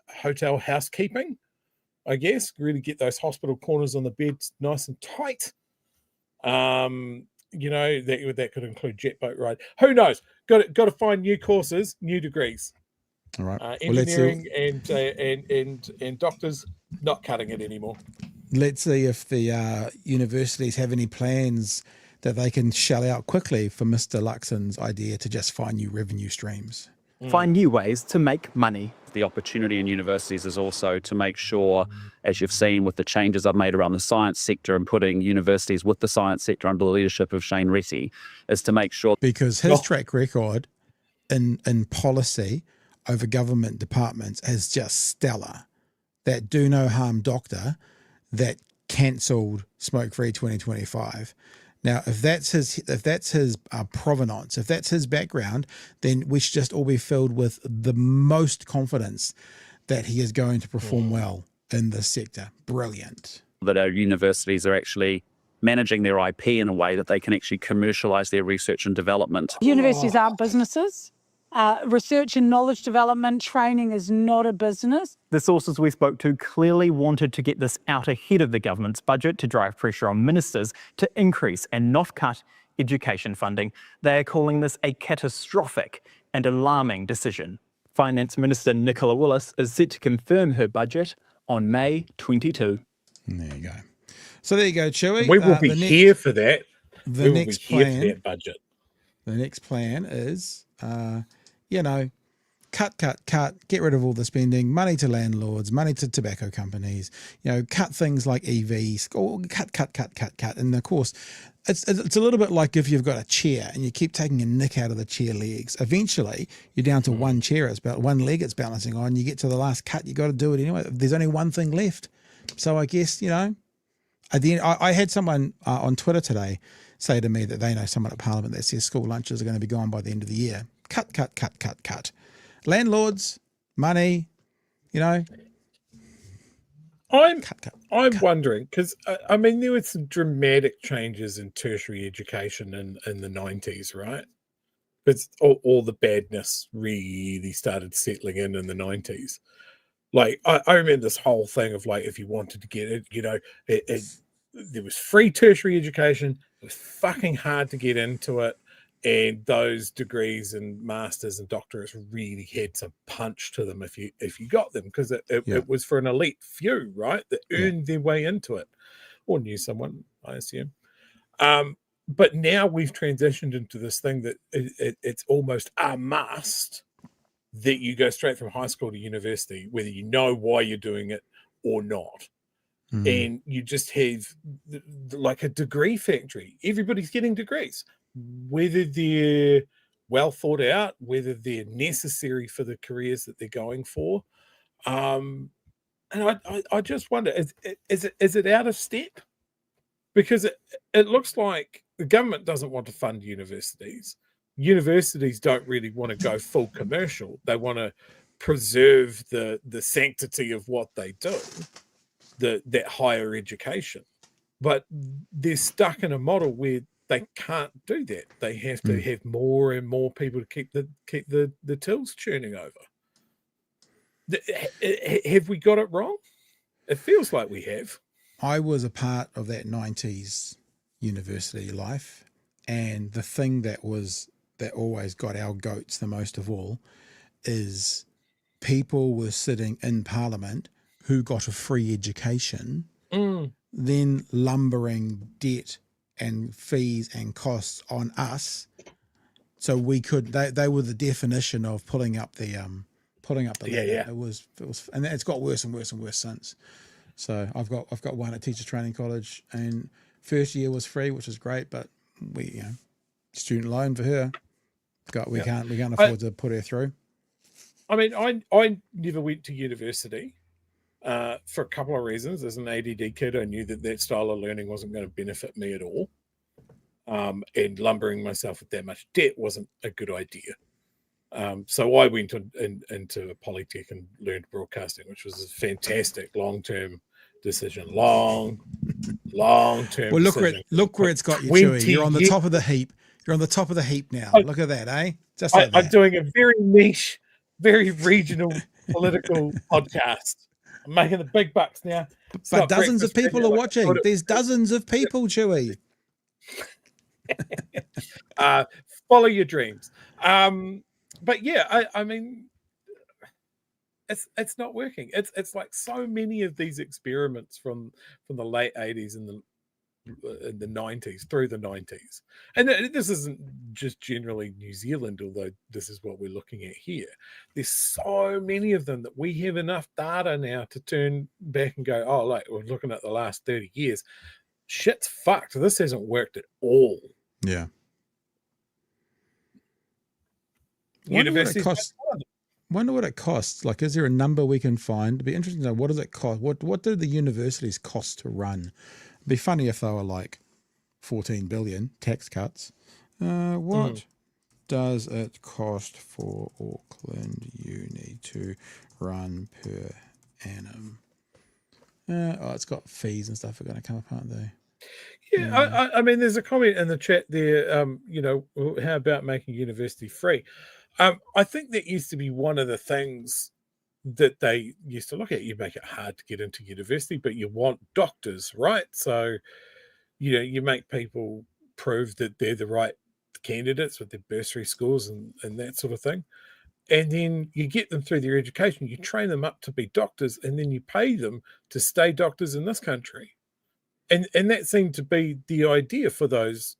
hotel housekeeping, I guess. Really get those hospital corners on the beds nice and tight. That could include jet boat ride. Who knows? Got to find new courses, new degrees. All right. Engineering and doctors not cutting it anymore. Let's see if the universities have any plans that they can shell out quickly for Mr. Luxon's idea to just find new revenue streams. Find new ways to make money. The opportunity in universities is also to make sure, as you've seen with the changes I've made around the science sector and putting universities with the science sector under the leadership of Shane Reti, is to make sure... Because his track record in policy over government departments is just stellar. That do no harm doctor that cancelled Smoke Free 2025. Now, if that's his provenance, if that's his background, then we should just all be filled with the most confidence that he is going to perform well in this sector. Brilliant. That our universities are actually managing their IP in a way that they can actually commercialise their research and development. Universities aren't businesses. Research and knowledge development training is not a business. The sources we spoke to clearly wanted to get this out ahead of the government's budget to drive pressure on ministers to increase and not cut education funding. They are calling this a catastrophic and alarming decision. Finance Minister Nicola Willis is set to confirm her budget on May 22. There you go. So there you go, Chewy. We will be here for that. The We will next be here plan, for that budget. The next plan is, cut, get rid of all the spending, money to landlords, money to tobacco companies, cut things like EVs, cut. And of course, it's a little bit like if you've got a chair and you keep taking a nick out of the chair legs. Eventually, you're down to one chair, it's about one leg it's balancing on. You get to the last cut, you got to do it anyway. There's only one thing left. So I guess, at the end, I had someone on Twitter today say to me that they know someone at Parliament that says school lunches are going to be gone by the end of the year. Cut. Landlords, money, I'm wondering, because there were some dramatic changes in tertiary education in the 90s, right? But all the badness really started settling in the 90s. Like, I remember this whole thing of, like, if you wanted to get it, there was free tertiary education. It was fucking hard to get into it. And those degrees and masters and doctorates really had some punch to them if you got them, because it was for an elite few, right, that earned their way into it, or knew someone, I assume. But now we've transitioned into this thing that it's almost a must that you go straight from high school to university, whether you know why you're doing it or not. And you just have like a degree factory. Everybody's getting degrees, whether they're well thought out, whether they're necessary for the careers that they're going for. And I just wonder, is it out of step? Because it looks like the government doesn't want to fund universities. Universities don't really want to go full commercial. They want to preserve the sanctity of what they do, that higher education. But they're stuck in a model where they can't do that. They have to have more and more people to keep the tills churning over. Have we got it wrong? It feels like we have. I was a part of that 90s university life, and the thing that always got our goats the most of all is people were sitting in Parliament who got a free education, then lumbering debt and fees and costs on us, so we could. They were the definition of pulling up the ladder. Yeah. It was, and it's got worse and worse and worse since. So I've got one at Teacher Training College, and first year was free, which is great, but we student loan for her. We can't afford to put her through. I never went to university for a couple of reasons. As an ADD kid, I knew that style of learning wasn't going to benefit me at all. And lumbering myself with that much debt wasn't a good idea. So I went into Polytech and learned broadcasting, which was a fantastic long-term decision. Long-term. Well, decision. look where it's got you, Chewy. You're on the top of the heap. You're on the top of the heap now. Look at that, eh? Just like that. I'm doing a very niche, very regional political podcast. I'm making the big bucks now. But dozens of people are watching. There's dozens of people, Chewy. Follow your dreams. But yeah, it's not working. It's like so many of these experiments from the late 80s and the 90s through the 90s, and this isn't just generally New Zealand, although this is what we're looking at here. There's so many of them that we have enough data now to turn back and go, oh, like we're looking at the last 30 years. Shit's fucked. This hasn't worked at all. Yeah. Wonder what it costs. Like, is there a number we can find? It'd be interesting to know, what does it cost? What do the universities cost to run? It'd be funny if they were like 14 billion tax cuts. What does it cost for Auckland Uni to run per annum? It's got fees and stuff are going to come up, aren't they? Yeah, I mean, there's a comment in the chat there. You know, how about making university free? I think that used to be one of the things that they used to look at. You make it hard to get into university, but you want doctors, right? So, you know, you make people prove that they're the right candidates with their bursary scores and that sort of thing. And then you get them through their education, you train them up to be doctors, and then you pay them to stay doctors in this country. And that seemed to be the idea for those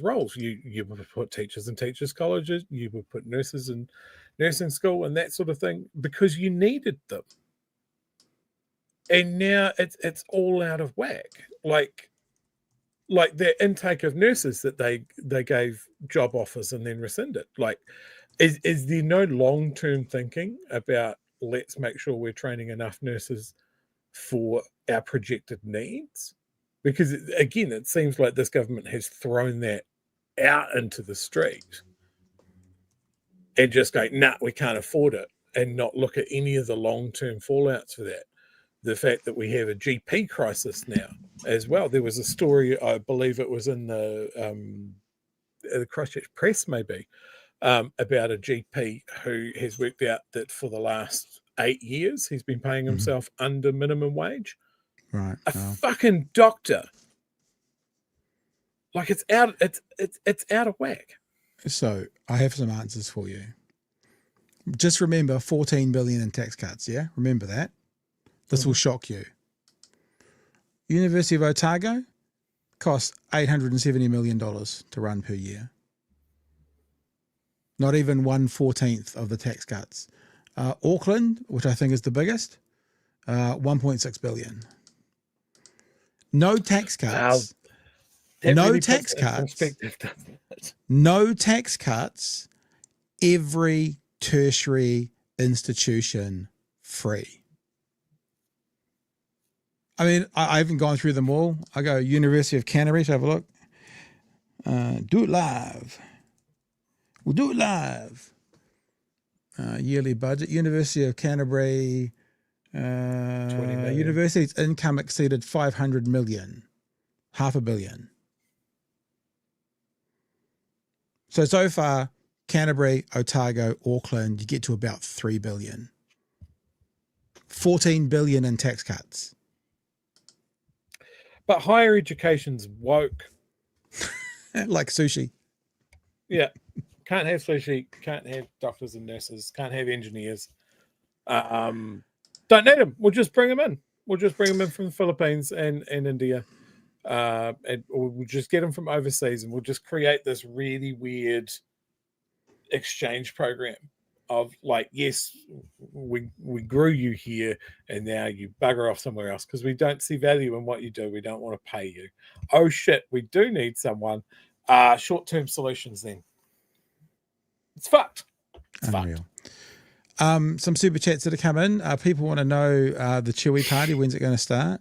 roles. You would put teachers in teachers' colleges, you would put nurses in nursing school and that sort of thing because you needed them. And now it's all out of whack. Like their intake of nurses that they gave job offers and then rescinded. Like, is there no long-term thinking about let's make sure we're training enough nurses for our projected needs? Because again, it seems like this government has thrown that out into the street and just go, nah, we can't afford it, and not look at any of the long-term fallouts for that. The fact that we have a GP crisis now as well. There was a story, I believe it was in the Christchurch Press maybe, about a GP who has worked out that for the last 8 years he's been paying himself under minimum wage. Right. A fucking doctor. Like, it's out of whack. So I have some answers for you. Just remember 14 billion in tax cuts, yeah? Remember that. This will shock you. University of Otago costs $870 million to run per year. Not even 1/14 of the tax cuts. Auckland, which I think is the biggest, 1.6 billion. No tax cuts. No really tax cuts. No tax cuts. Every tertiary institution free. I mean, I haven't gone through them all. I go University of Canterbury to have a look. Do it live. We'll do it live. Yearly budget. University of Canterbury. 20 million. University's income exceeded 500 million. $500 million. So far, Canterbury, Otago, Auckland, you get to about 3 billion. 14 billion in tax cuts. But higher education's woke. Like sushi. Yeah. Can't have sushi, can't have doctors and nurses, can't have engineers. Don't need them. We'll just bring them in. We'll just bring them in from the Philippines and India. And we'll just get them from overseas, and we'll just create this really weird exchange program of like, yes, we grew you here, and now you bugger off somewhere else because we don't see value in what you do. We don't want to pay you. Oh shit, we do need someone. Short-term solutions then. It's fucked. It's unreal. Fucked. Some super chats that have come in. People want to know the Kiwi party. When's it going to start?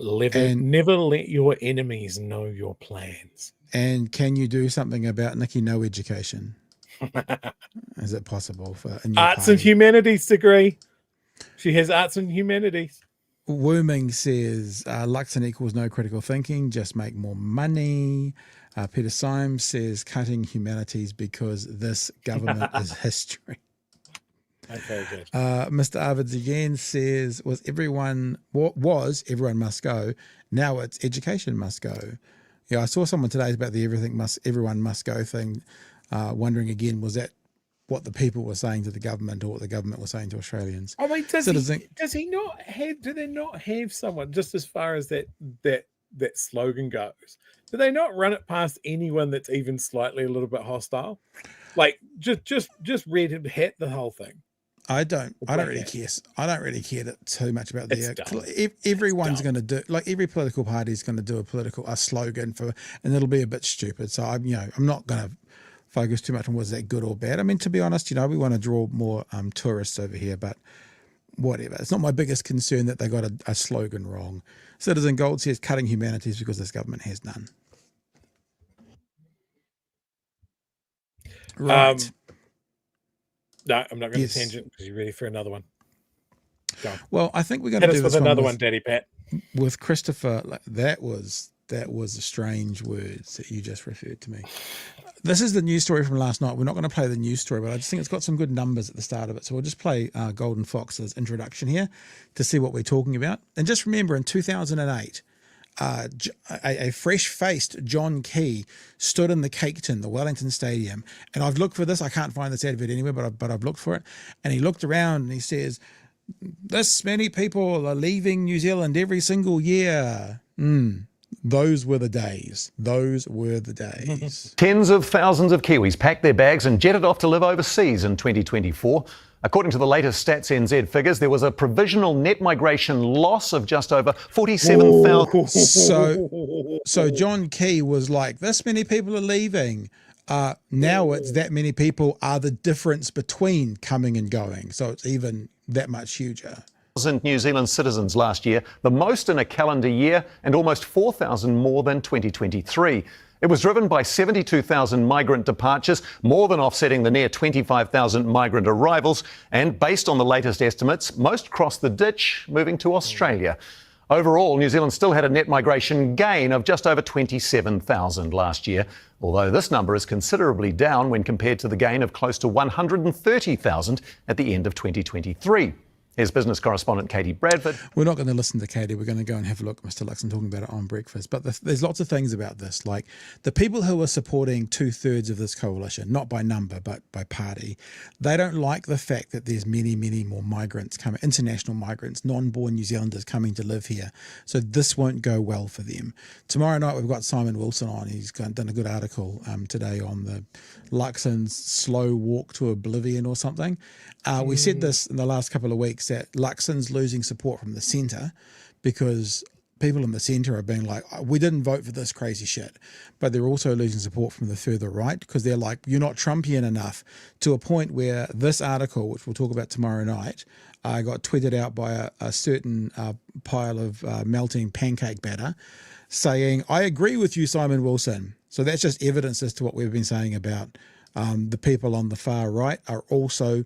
Never let your enemies know your plans. And can you do something about Nikki no education? Is it possible for a new arts party? and humanities degree? She has arts and humanities. Wooming says Luxon equals no critical thinking, just make more money. Peter Symes says cutting humanities because this government is history. Okay, good. Mr. Arvids again says, everyone must go. Now it's education must go. Yeah, I saw someone today about the everyone must go thing, wondering again, was that what the people were saying to the government or what the government was saying to Australians? I mean, does he not have, do they not have someone, just as far as that slogan goes, do they not run it past anyone that's even slightly a little bit hostile? Like just red hat the whole thing. I don't really care. I don't really care too much about everyone's going to do, like every political party is going to do a slogan and it'll be a bit stupid. So I'm not going to focus too much on was that good or bad. I mean, to be honest, we want to draw more tourists over here, but whatever. It's not my biggest concern that they got a slogan wrong. Citizen Gold says cutting humanities because this government has none. Right. No, I'm not going to tangent because you're ready for another one. Go. Well, I think we're going Hit to us do with this another one one, Daddy Pat. with Christopher. That was a strange words that you just referred to me. This is the news story from last night. We're not going to play the news story, but I just think it's got some good numbers at the start of it. So we'll just play Golden Fox's introduction here to see what we're talking about. And just remember, in 2008, a fresh-faced John Key stood in the Cake Tin, the Wellington Stadium, and I've looked for this. I can't find this advert anywhere, but I've looked for it. And he looked around and he says, "This many people are leaving New Zealand every single year." Those were the days. Those were the days. Tens of thousands of Kiwis packed their bags and jetted off to live overseas in 2024. According to the latest Stats NZ figures, there was a provisional net migration loss of just over 47,000. So John Key was like, this many people are leaving. Now it's that many people are the difference between coming and going. So it's even that much huger. New Zealand citizens last year, the most in a calendar year, and almost 4,000 more than 2023. It was driven by 72,000 migrant departures, more than offsetting the near 25,000 migrant arrivals. And based on the latest estimates, most crossed the ditch, moving to Australia. Overall, New Zealand still had a net migration gain of just over 27,000 last year, although this number is considerably down when compared to the gain of close to 130,000 at the end of 2023. Here's business correspondent Katie Bradford. We're not going to listen to Katie. We're going to go and have a look at Mr. Luxon talking about it on breakfast. But there's lots of things about this. Like the people who are supporting 2/3 of this coalition, not by number, but by party, they don't like the fact that there's many, many more migrants coming, international migrants, non-born New Zealanders coming to live here. So this won't go well for them. Tomorrow night, we've got Simon Wilson on. He's done a good article today on the Luxon's slow walk to oblivion or something. We said this in the last couple of weeks that Luxon's losing support from the centre because people in the centre are being like, we didn't vote for this crazy shit. But they're also losing support from the further right because they're like, you're not Trumpian enough, to a point where this article, which we'll talk about tomorrow night, got tweeted out by a certain pile of melting pancake batter saying, I agree with you, Simon Wilson. So that's just evidence as to what we've been saying about the people on the far right are also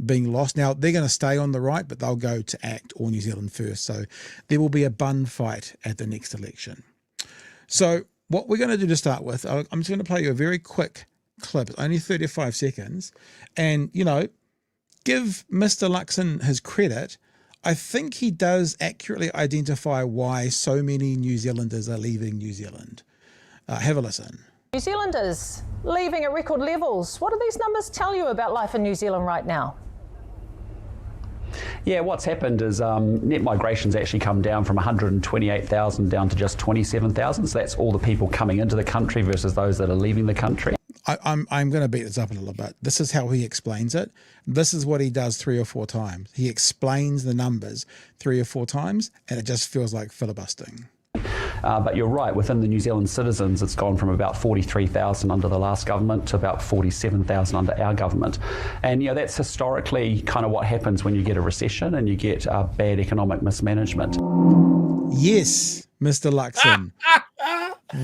being lost. Now, they're going to stay on the right, but they'll go to ACT or New Zealand First. So there will be a bun fight at the next election. So what we're going to do to start with, I'm just going to play you a very quick clip. It's only 35 seconds. And, you know, give Mr. Luxon his credit. I think he does accurately identify why so many New Zealanders are leaving New Zealand. Have a listen. New Zealanders leaving at record levels. What do these numbers tell you about life in New Zealand right now? Yeah, what's happened is net migration's actually come down from 128,000 down to just 27,000. So that's all the people coming into the country versus those that are leaving the country. I'm going to beat this up a little bit. This is how he explains it. This is what he does 3 or 4 times. He explains the numbers 3 or 4 times, and it just feels like filibustering. But you're right, within the New Zealand citizens, it's gone from about 43,000 under the last government to about 47,000 under our government. And, you know, that's historically kind of what happens when you get a recession and you get bad economic mismanagement. Yes, Mr. Luxon.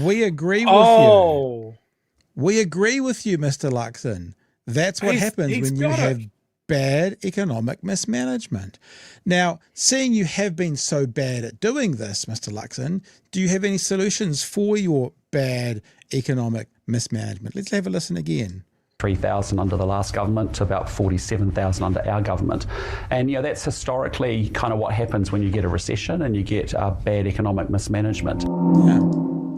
We agree with you. We agree with you, Mr. Luxon. That's what happens when you have bad economic mismanagement. Now, seeing you have been so bad at doing this, Mr. Luxon, do you have any solutions for your bad economic mismanagement? Let's have a listen again. 3,000 under the last government to about 47,000 under our government. And, you know, that's historically kind of what happens when you get a recession and you get bad economic mismanagement. Yeah.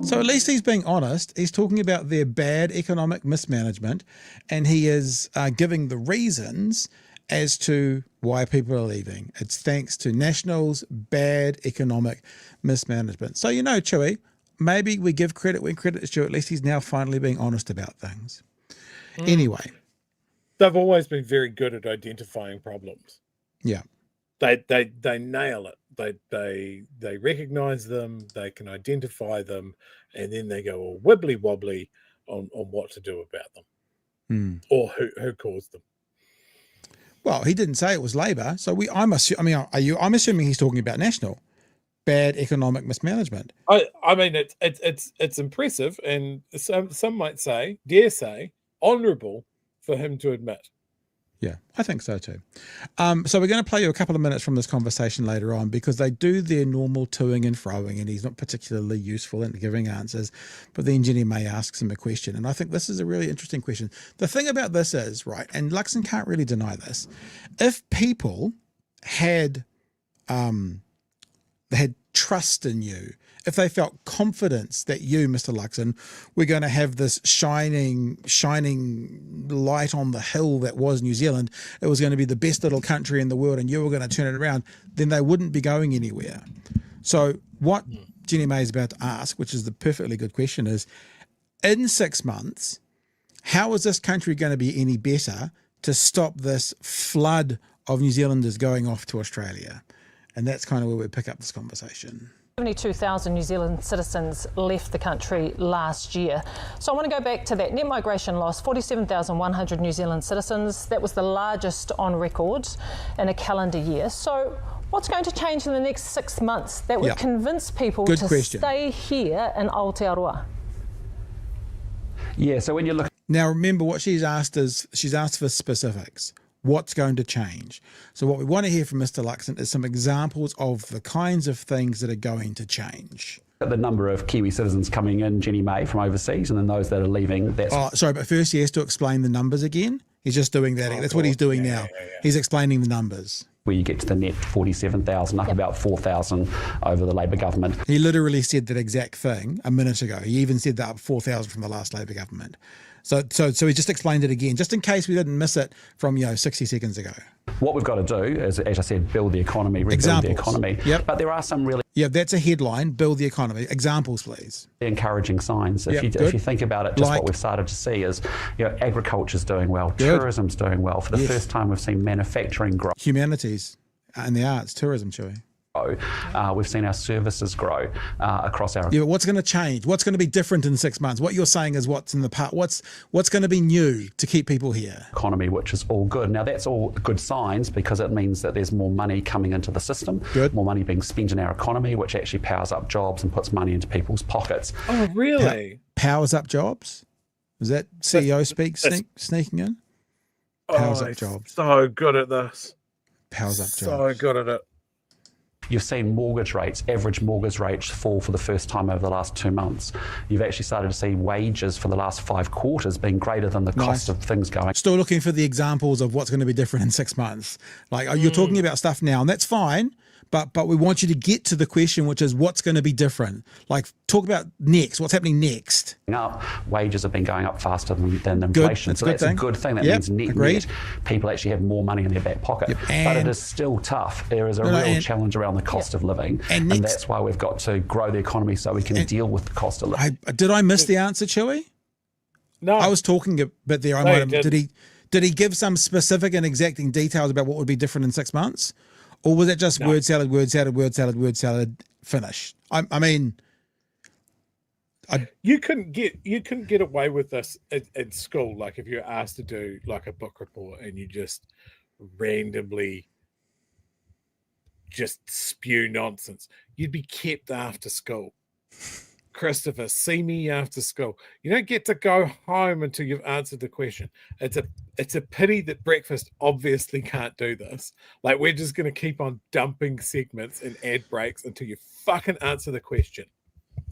So at least he's being honest. He's talking about their bad economic mismanagement, and he is giving the reasons as to why people are leaving. It's thanks to National's bad economic mismanagement. So, you know, Chewy, maybe we give credit when credit is due. At least he's now finally being honest about things. Anyway. They've always been very good at identifying problems. Yeah. They nail it. They recognize them, they can identify them, and then they go all wibbly wobbly on what to do about them or who caused them. Well, he didn't say it was Labor, so I'm assuming he's talking about National bad economic mismanagement. I mean it's impressive, and some might say, dare say, honourable for him to admit. Yeah, I think so too. So we're going to play you a couple of minutes from this conversation later on, because they do their normal toing and froing, and he's not particularly useful in giving answers, but then Jenny May asks him a question. And I think this is a really interesting question. The thing about this is, right, and Luxon can't really deny this, if people had trust in you, if they felt confidence that you, Mr. Luxon, were going to have this shining light on the hill that was New Zealand, it was going to be the best little country in the world and you were going to turn it around, then they wouldn't be going anywhere. So what Jenny May is about to ask, which is the perfectly good question, is in 6 months, how is this country going to be any better to stop this flood of New Zealanders going off to Australia? And that's kind of where we pick up this conversation. 72,000 New Zealand citizens left the country last year. So I want to go back to that net migration loss, 47,100 New Zealand citizens. That was the largest on record in a calendar year. So what's going to change in the next 6 months that would convince people to stay here in Aotearoa? Yeah, so when you look... Now remember what she's asked is, she's asked for specifics. What's going to change? So what we want to hear from Mr. Luxon is some examples of the kinds of things that are going to change. The number of Kiwi citizens coming in, Jenny May, from overseas, and then those that are leaving. Sorry, but first he has to explain the numbers again. He's just doing that. That's what he's doing now. He's explaining the numbers. Where you get to the net 47,000, up about 4,000 over the Labor government. He literally said that exact thing a minute ago. He even said that up 4,000 from the last Labor government. So he just explained it again, just in case we didn't miss it from 60 seconds ago. What we've got to do is, as I said, build the economy, rebuild the economy. Yep. But there are some really... Yeah, that's a headline, build the economy. Examples, please. Encouraging signs. If you think about it, just what we've started to see is, agriculture's doing well, tourism's doing well. For the first time, we've seen manufacturing grow. Humanities and the arts, tourism, Chewy. We've seen our services grow across our... Yeah, but what's going to change? What's going to be different in 6 months? What you're saying is what's in the past. What's going to be new to keep people here? Economy, which is all good. Now, that's all good signs because it means that there's more money coming into the system, more money being spent in our economy, which actually powers up jobs and puts money into people's pockets. Oh, really? Powers up jobs? Is that CEO speak sneaking in? Powers up jobs. So good at this. Powers up jobs. So good at it. You've seen mortgage rates, average mortgage rates fall for the first time over the last 2 months. You've actually started to see wages for the last 5 quarters being greater than the cost of things going. Still looking for the examples of what's going to be different in 6 months. Like you're talking about stuff now, and that's fine. But we want you to get to the question, which is what's going to be different. Like talk about next, what's happening next. Wages have been going up faster than inflation. So that's a good thing. That means net people actually have more money in their back pocket. But it is still tough. There is a real challenge around the cost of living. And that's why we've got to grow the economy so we can deal with the cost of living. Did I miss the answer, Chewy? No. I was talking a bit there. Did he give some specific and exacting details about what would be different in 6 months? Or was it just word salad, finish? I mean, you couldn't get away with this at school. Like if you're asked to do like a book report and you just randomly just spew nonsense, you'd be kept after school. Christopher, see me after school. You don't get to go home until you've answered the question. It's a pity that breakfast obviously can't do this. Like we're just going to keep on dumping segments and ad breaks until you fucking answer the question.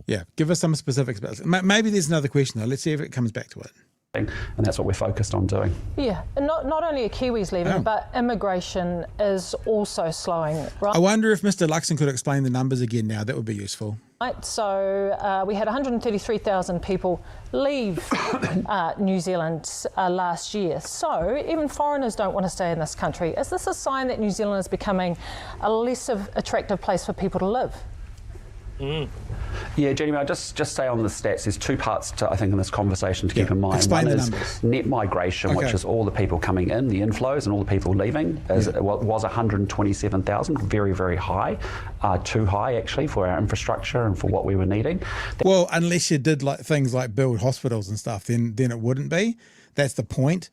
Yeah, give us some specifics about it. Maybe there's another question though. Let's see if it comes back to it. And that's what we're focused on doing. Yeah, and not only are Kiwis leaving, but immigration is also slowing. Right? I wonder if Mr. Luxon could explain the numbers again now. That would be useful. Right, so we had 133,000 people leave New Zealand last year. So even foreigners don't want to stay in this country. Is this a sign that New Zealand is becoming a less attractive place for people to live? Yeah, Jenny, I'll just say on the stats, there's 2 parts to, I think, in this conversation to keep in mind. Explain One the is numbers. Net migration, which is all the people coming in, the inflows, and all the people leaving, was 127,000, very, very high, too high actually for our infrastructure and for what we were needing. Well, unless you did like things like build hospitals and stuff, then it wouldn't be. That's the point.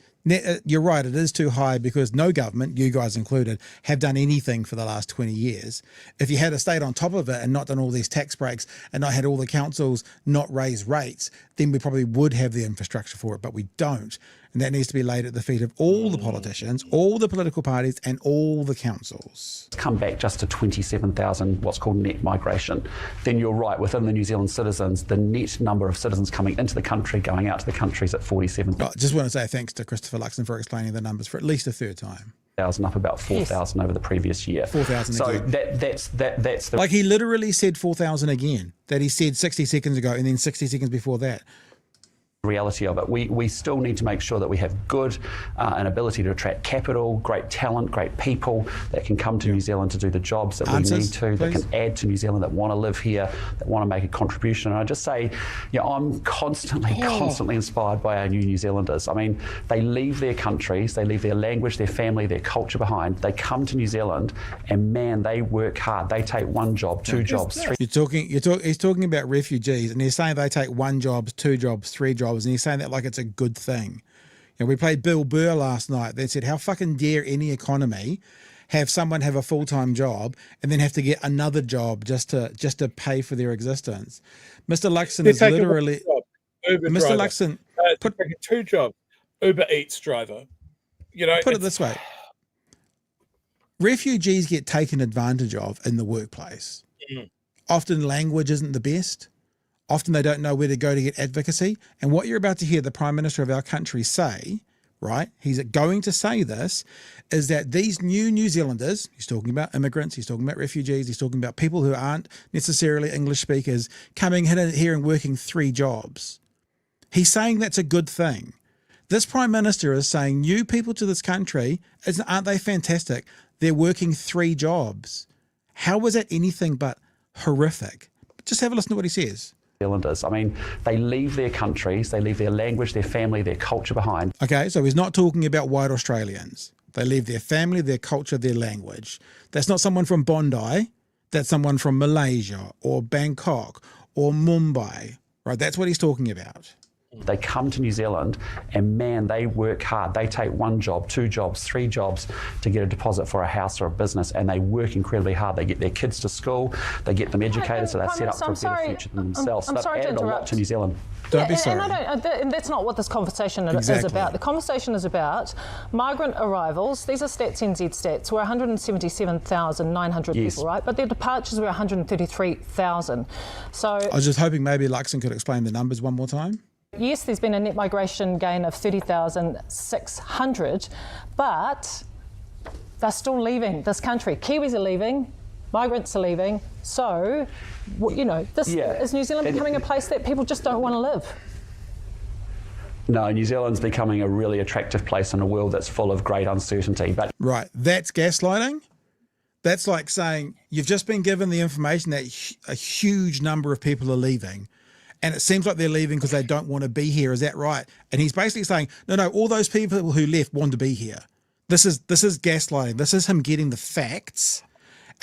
You're right, it is too high because no government, you guys included, have done anything for the last 20 years. If you had stayed on top of it and not done all these tax breaks and not had all the councils not raise rates, then we probably would have the infrastructure for it, but we don't. And that needs to be laid at the feet of all the politicians, all the political parties and all the councils. Come back just to 27,000 what's called net migration. Then you're right, within the New Zealand citizens, the net number of citizens coming into the country, going out to the country is at 47,000. I just want to say thanks to Christopher Luxon for explaining the numbers for at least a third time. Up about 4,000 over the previous year. 4,000 so again. that's the... Like he literally said 4,000 again, that he said 60 seconds ago and then 60 seconds before that. Reality of it. We still need to make sure that we have good an ability to attract capital, great talent, great people that can come to New Zealand to do the jobs that we need to, that can add to New Zealand, that want to live here, that want to make a contribution. And I just say, I'm constantly inspired by our New Zealanders. I mean, they leave their countries, they leave their language, their family, their culture behind. They come to New Zealand and man, they work hard. They take one job, two jobs, three. He's talking about refugees and he's saying they take one job, two jobs, three jobs. And he's saying that like it's a good thing. We played Bill Burr last night. They said, how fucking dare any economy have someone have a full-time job and then have to get another job just to pay for their existence? Mr. Luxon is literally... Mr. Luxon... Put two jobs. Uber Eats driver. Put it this way. Refugees get taken advantage of in the workplace. Often language isn't the best. Often they don't know where to go to get advocacy. And what you're about to hear the Prime Minister of our country say, right, he's going to say this, is that these New Zealanders, he's talking about immigrants, he's talking about refugees, he's talking about people who aren't necessarily English speakers, coming in here and working three jobs. He's saying that's a good thing. This Prime Minister is saying new people to this country, aren't they fantastic? They're working three jobs. How is that anything but horrific? Just have a listen to what he says. Zealanders. I mean, they leave their countries, they leave their language, their family, their culture behind. Okay, so he's not talking about white Australians. They leave their family, their culture, their language. That's not someone from Bondi. That's someone from Malaysia or Bangkok or Mumbai, right? That's what he's talking about. They come to New Zealand and man, they work hard. They take one job, two jobs, three jobs to get a deposit for a house or a business, and they work incredibly hard. They get their kids to school, they get them educated, so they're set up for a better future than themselves. I'm sorry to interrupt. A lot to New Zealand. Don't be sorry. And that's not what this conversation is about. The conversation is about migrant arrivals. These are Stats NZ stats. We're 177,900 people, right? But their departures were 133,000. So I was just hoping maybe Luxon could explain the numbers one more time. Yes, there's been a net migration gain of 30,600, but they're still leaving this country. Kiwis are leaving, migrants are leaving. So, is New Zealand becoming a place that people just don't want to live? No, New Zealand's becoming a really attractive place in a world that's full of great uncertainty. But right, that's gaslighting. That's like saying you've just been given the information that a huge number of people are leaving. And it seems like they're leaving because they don't want to be here. Is that right? And he's basically saying, no, all those people who left want to be here. This is gaslighting. This is him getting the facts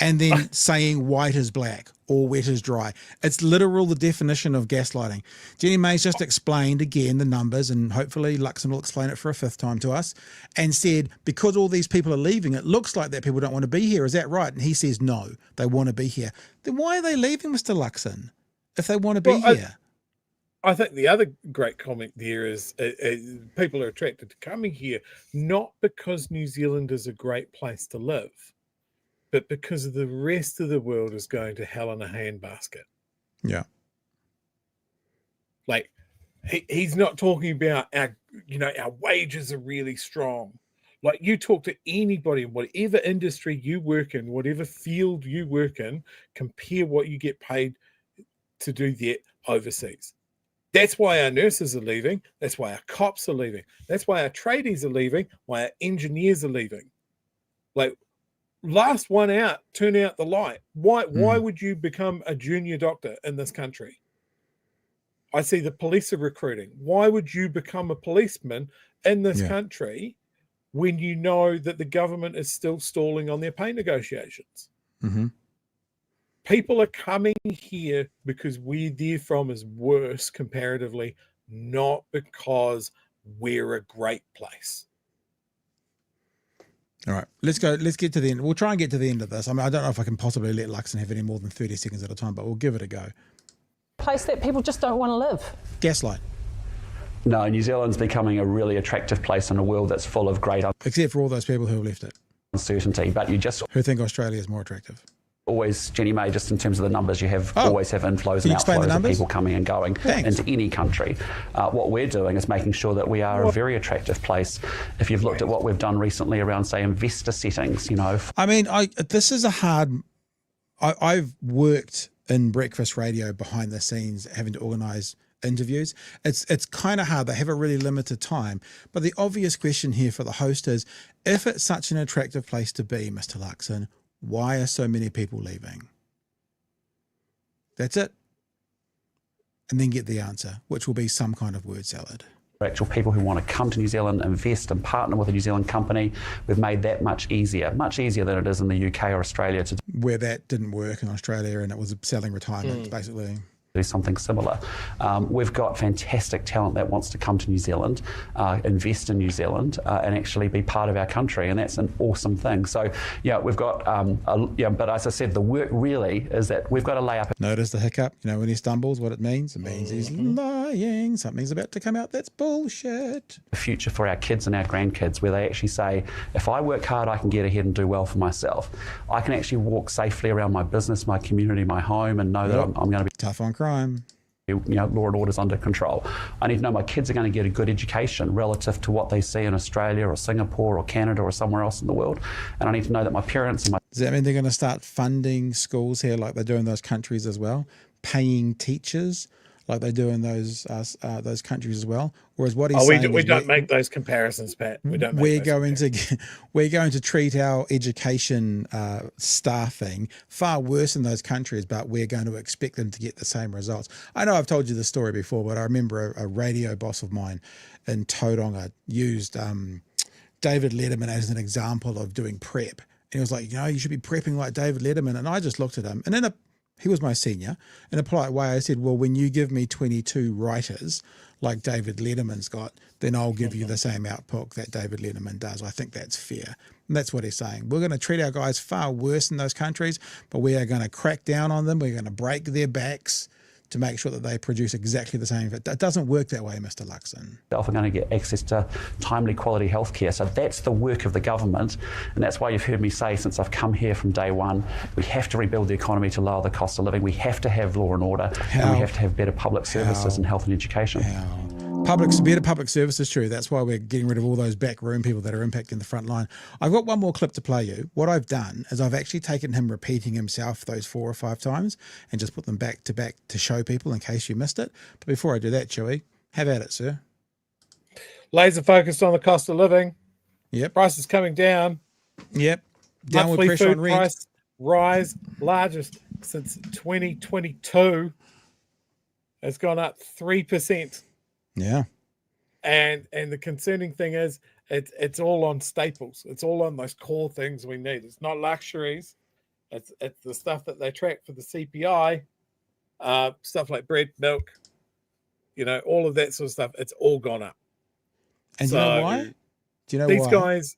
and then saying white is black or wet is dry. It's literal the definition of gaslighting. Jenny May's just explained again the numbers, and hopefully Luxon will explain it for a fifth time to us, and said because all these people are leaving, it looks like that people don't want to be here. Is that right? And he says no, they want to be here. Then why are they leaving, Mr. Luxon, if they want to be here? I think the other great comment there is people are attracted to coming here, not because New Zealand is a great place to live, but because the rest of the world is going to hell in a handbasket. Yeah. Like, he's not talking about our wages are really strong. Like, you talk to anybody in whatever industry you work in, whatever field you work in, compare what you get paid to do that overseas. That's why our nurses are leaving. That's why our cops are leaving. That's why our tradies are leaving. Why our engineers are leaving. Like, last one out, turn out the light. Why would you become a junior doctor in this country? I see the police are recruiting. Why would you become a policeman in this country when you know that the government is still stalling on their pay negotiations? Mm-hmm. People are coming here because where they're from is worse comparatively, not because we're a great place. All right, let's go. Let's get to the end. We'll try and get to the end of this. I mean, I don't know if I can possibly let Luxon have any more than 30 seconds at a time, but we'll give it a go. Place that people just don't want to live. Gaslight. No, New Zealand's becoming a really attractive place in a world that's full of great Except for all those people who have left it. Uncertainty, but you just... Who think Australia is more attractive. Always, Jenny May, just in terms of the numbers, you have always have inflows and outflows of people coming and going into any country. What we're doing is making sure that we are a very attractive place. If you've looked at what we've done recently around, say, investor settings, you know. I mean, this is a hard... I've worked in breakfast radio behind the scenes, having to organise interviews. It's kind of hard. They have a really limited time. But the obvious question here for the host is, if it's such an attractive place to be, Mr. Luxon, why are so many people leaving? That's it. And then get the answer, which will be some kind of word salad. Actual people who want to come to New Zealand, invest and partner with a New Zealand company, we've made that much easier than it is in the UK or Australia to where that didn't work in Australia and it was selling retirement, basically. Do something similar. We've got fantastic talent that wants to come to New Zealand, invest in New Zealand, and actually be part of our country, and that's an awesome thing. So, yeah, we've got, but as I said, the work really is that we've got to lay up. Notice the hiccup, you know, when he stumbles, what it means? It means he's lying. Something's about to come out that's bullshit. The future for our kids and our grandkids, where they actually say, if I work hard, I can get ahead and do well for myself. I can actually walk safely around my business, my community, my home, and know that I'm going to be tough on crime. You know, law and order's under control. I need to know my kids are going to get a good education relative to what they see in Australia or Singapore or Canada or somewhere else in the world. And I need to know that my parents and my... Does that mean they're going to start funding schools here like they do in those countries as well? Paying teachers like they do in those countries as well? Whereas what he's saying we don't make those comparisons, Pat. We don't. We're going to treat our education staffing far worse in those countries, but we're going to expect them to get the same results. I know I've told you the story before, but I remember a radio boss of mine in Tauranga used David Letterman as an example of doing prep. And he was like, you know, you should be prepping like David Letterman. And I just looked at him, and he was my senior. In a polite way, I said, well, when you give me 22 writers like David Letterman's got, then I'll give you the same output that David Letterman does. I think that's fair. And that's what he's saying. We're going to treat our guys far worse in those countries, but we are going to crack down on them. We're going to break their backs to make sure that they produce exactly the same. It doesn't work that way, Mr. Luxon. Are going to get access to timely quality healthcare. So that's the work of the government. And that's why you've heard me say since I've come here from day one, we have to rebuild the economy to lower the cost of living. We have to have law and order. And we have to have better public services and health and education. Better public services, true. That's why we're getting rid of all those backroom people that are impacting the front line. I've got one more clip to play you. What I've done is I've actually taken him repeating himself those 4 or 5 times and just put them back to show people in case you missed it. But before I do that, Chewy, have at it, sir. Laser focused on the cost of living. Yep. Prices coming down. Yep. Downward Monthly pressure food on rent. price rise, largest since 2022. It's gone up 3%. Yeah. And the concerning thing is it's all on staples. It's all on those core things we need. It's not luxuries. It's the stuff that they track for the CPI, stuff like bread, milk, you know, all of that sort of stuff. It's all gone up. And so, you know why? Do you know these why? guys,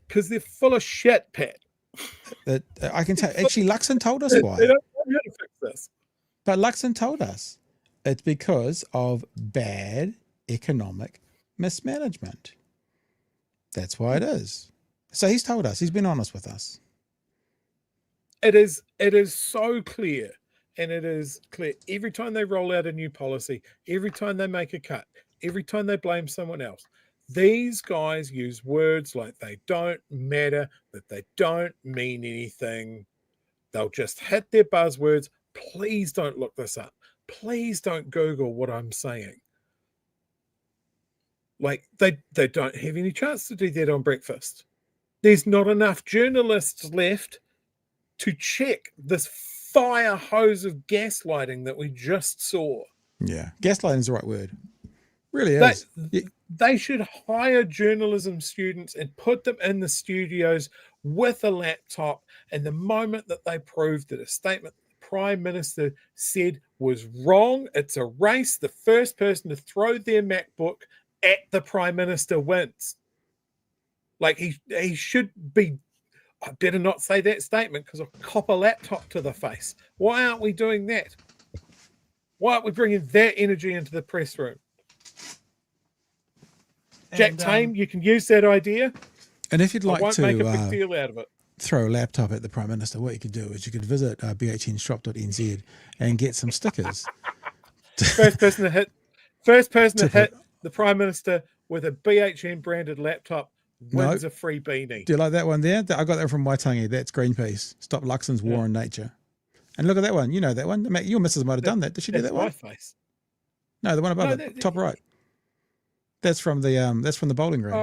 because they're full of shit, Pat. That I can tell. Actually, Luxon told us why. They don't know how to fix this. But Luxon told us it's because of bad economic mismanagement. That's why it is. So he's told us. He's been honest with us. It is so clear, and it is clear every time they roll out a new policy, every time they make a cut, every time they blame someone else. These guys use words like they don't matter, that they don't mean anything. They'll just hit their buzzwords. Please don't look this up. Please don't Google what I'm saying. Like, they don't have any chance to do that on breakfast. There's not enough journalists left to check this fire hose of gaslighting that we just saw. Yeah, gaslighting is the right word. Really is. They should hire journalism students and put them in the studios with a laptop, and the moment that they prove that a statement the Prime Minister said was wrong, it's a race. The first person to throw their MacBook at the Prime Minister wins. Like he should be. I better not say that statement because I'll cop a laptop to the face. Why aren't we doing that? Why aren't we bringing that energy into the press room? Jack Tame, you can use that idea. And if you'd like I won't to make a big deal out of it. Throw a laptop at the Prime Minister, what you could do is you could visit bhnshop.nz and get some stickers. First person to hit the Prime Minister with a BHN branded laptop wins a free beanie. Do you like that one there? I got that from Waitangi. That's Greenpeace. Stop Luxon's War on Nature. And look at that one. You know that one. Your missus might have done that. Did she do that one? That's my face. No, the one above it, top right. That's from the bowling green.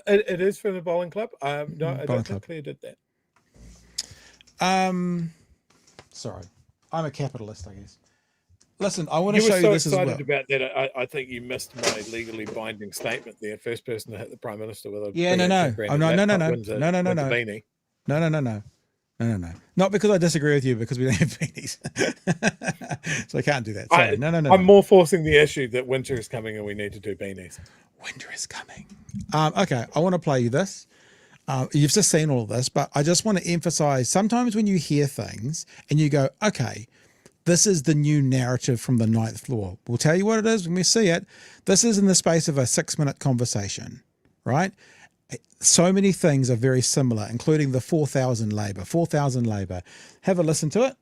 It is from the bowling club. No, I don't think Claire did that. Sorry, I'm a capitalist, I guess. Listen, I want to show you this as well. You were so excited about that. I think you missed my legally binding statement there. First person to hit the Prime Minister with a No. Not because I disagree with you, because we don't have beanies. So I can't do that. Sorry. No. I'm more forcing the issue that winter is coming and we need to do beanies. Winter is coming. Okay, I want to play you this. You've just seen all of this, but I just want to emphasize, sometimes when you hear things and you go, okay, this is the new narrative from the ninth floor. We'll tell you what it is when we see it. This is in the space of a 6-minute conversation, right? So many things are very similar, including the 4,000 Labour. Have a listen to it.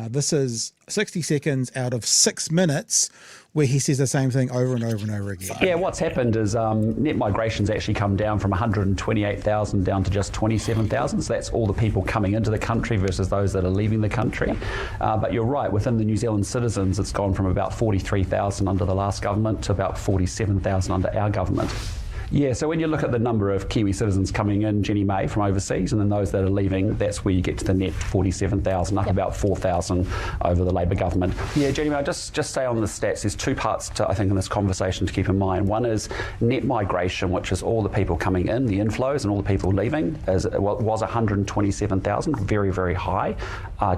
This is 60 seconds out of 6 minutes where he says the same thing over and over and over again. Yeah, what's happened is net migration's actually come down from 128,000 down to just 27,000. So that's all the people coming into the country versus those that are leaving the country. But you're right, within the New Zealand citizens, it's gone from about 43,000 under the last government to about 47,000 under our government. Yeah, so when you look at the number of Kiwi citizens coming in, Jenny May, from overseas, and then those that are leaving, that's where you get to the net 47,000, up about 4,000 over the Labour government. Yeah, Jenny May, I'll just say on the stats, there's two parts to, I think, in this conversation to keep in mind. One is net migration, which is all the people coming in, the inflows, and all the people leaving, was 127,000, very, very high,